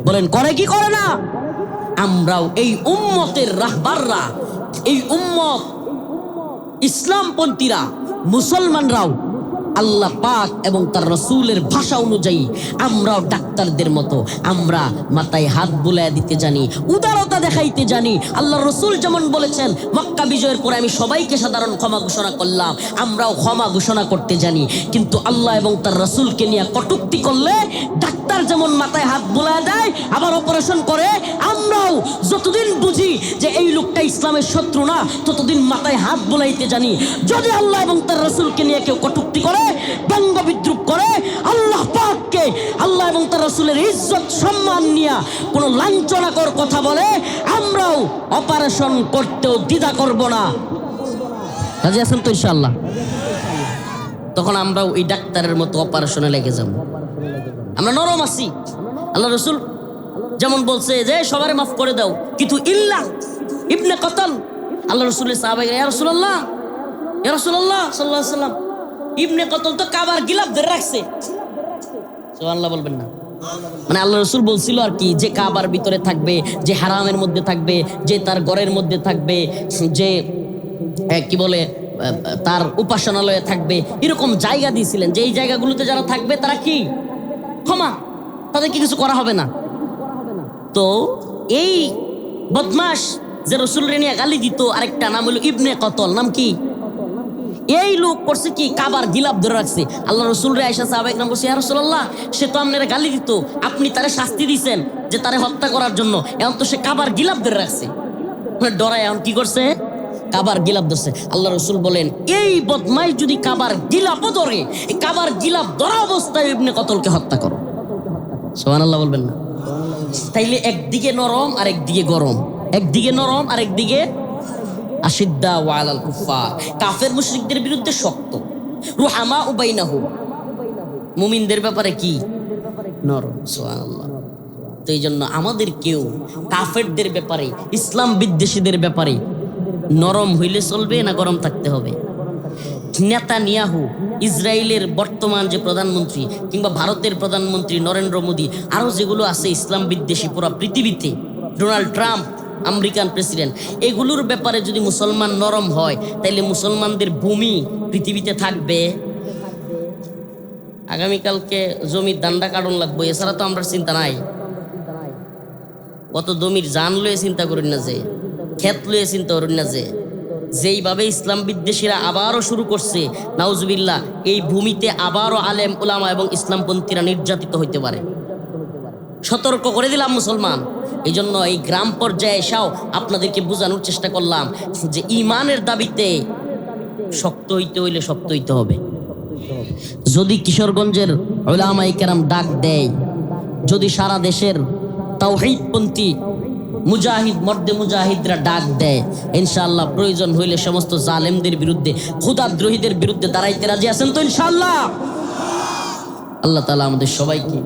বলেন করে কি করে না? আমরাও এই উম্মতের রাহবাররা, এই উম্মত ইসলামপন্থীরা, মুসলমানরাও আল্লাহ পাক এবং তার রসুলের ভাষা অনুযায়ী আমরাও ডাক্তারদের মতো আমরা মাথায় হাত বুলাইয়া দিতে জানি, উদারতা দেখাইতে জানি। আল্লাহ রসুল যেমন বলেছেন মক্কা বিজয়ের পরে আমি সবাইকে সাধারণ ক্ষমা ঘোষণা করলাম, আমরাও ক্ষমা ঘোষণা করতে জানি। কিন্তু আল্লাহ এবং তার রসুলকে নিয়ে কটূক্তি করলে ডাক্তার যেমন মাথায় হাত বুলাইয়া দেয় আবার অপারেশন করে, আমরাও যতদিন বুঝি যে এই লোকটা ইসলামের শত্রু না, ততদিন মাথায় হাত বুলাইতে জানি। যদি আল্লাহ এবং তার রসুলকে নিয়ে কেউ কটূক্তি করে, ব্যঙ্গ বিদ্রুপ করে, আল্লাহ পাককে, আল্লাহ এবং তার রাসূলের ইজ্জত সম্মান নিয়ে কোনো লাঞ্ছনাকর কথা বলে, আমরাও অপারেশন করতেও দ্বিধা করব না। রাজি আছেন তো ইনশাআল্লাহ? তখন আমরাও এই ডাক্তারের মতো অপারেশনে লেগে যাব। আমরা নরম আছি। আল্লাহ রাসূল যেমন বলছে যে সবারে মাফ করে দাও, কিন্তু ইল্লা ইবনে কতল, আল্লাহ রাসূলের সাহাবায়ে ইয়া রাসূলুল্লাহ, ইয়া রাসূলুল্লাহ সাল্লাল্লাহু আলাইহি ওয়াসাল্লাম, ইবনে কতল তো কাবার গিলাফ ধরে রাখছে। সুবহানাল্লাহ বলবেন না? মানে আল্লাহ রসুল বলছিল আর কি, যে কাবার ভিতরে থাকবে, যে হারামের মধ্যে থাকবে, যে তার ঘরের মধ্যে থাকবে, যে কি বলে তার উপাসনালয়ে থাকবে, এরকম জায়গা দিয়েছিলেন যে এই জায়গাগুলোতে যারা থাকবে তারা কি ক্ষমা, তাদেরকে কিছু করা হবে না। তো এই বদমাস যে রসুলরে নিয়ে গালি দিত, আরেকটা নাম হলো ইবনে কতল। নাম কি? এই লোক করছে কি, কাবার গিলাফ ধরে রাখছে। আল্লাহ রসুলরে আয়েশা সাহাবায়ে কেরাম বলছে, ইয়া রাসূলুল্লাহ, সে তো আপনারা গালি দিত, আপনি তারে শাস্তি দিয়েছেন যে তারে হত্যা করার জন্য, এখন তো সে কাবার গিলাফ ধরে রাখছে, মানে ডরায় এখন কি করছে, কাবার গিলাফ ধরছে। আল্লাহ রসুল বলেন, এই বদমাইশ যদি কাবার গিলাফও ধরে, এই কাবার গিলাফ ধরা অবস্থায় ইবনে কতলকে হত্যা করো। সুবহানাল্লাহ বলবেন না? তাইলে একদিকে নরম আর একদিকে গরম, একদিকে নরম আর একদিকে আশিদ্দা ওয়ালাল কুফার, কাফের মুশরিকদের বিরুদ্ধে শক্ত, রুহামা বাইনাহুম, মুমিনদের ব্যাপারে কি নরম। সুবহানাল্লাহ। তো এই জন্য আমাদের কেউ কাফেরদের ব্যাপারে, ইসলাম বিদ্বেষীদের ব্যাপারে নরম হইলে চলবে না গরম থাকতে হবে? নেতানিয়াহু ইসরায়েলের বর্তমান যে প্রধানমন্ত্রী, কিংবা ভারতের প্রধানমন্ত্রী নরেন্দ্র মোদী, আরও যেগুলো আছে ইসলাম বিদ্বেষী পুরো পৃথিবীতে, ডোনাল্ড ট্রাম্প আমেরিকান প্রেসিডেন্ট, এগুলোর ব্যাপারে যদি মুসলমান নরম হয় তাইলে মুসলমানদের ভূমি পৃথিবীতে থাকবে? আগামীকালকে জমির দান্ডা কাটন লাগবো, এছাড়া তো আমরা চিন্তা নাই। কত জমির জান লয়ে চিন্তা করেন না, যে ক্ষেত লয়ে চিন্তা করেন না, যে যেইভাবে ইসলাম বিদ্বেষীরা আবারও শুরু করছে, নাউজুবিল্লাহ, এই ভূমিতে আবারও আলেম উলামা এবং ইসলামপন্থীরা নির্যাতিত হইতে পারে। সতর্ক করে দিলাম মুসলমান। এই জন্য এই গ্রাম পর্যায়ে এসেও আপনাদেরকে বোঝানোর চেষ্টা করলাম যে ইমানের দাবিতে শক্ত হইতে হইলে শক্ত হইতে হবে। যদি কিশোরগঞ্জের উলামায়ে কেরাম ডাক দেয়, যদি সারা দেশের তাওহীদপন্থী মুজাহিদ মর্দে মুজাহিদরা ডাক দেয়, ইনশাআল্লাহ প্রয়োজন হইলে সমস্ত জালেমদের বিরুদ্ধে, খোদাদ্রোহীদের বিরুদ্ধে দাঁড়াইতে রাজি আছেন তো ইনশাআল্লাহ? আল্লাহ তাআলা আমাদের সবাইকে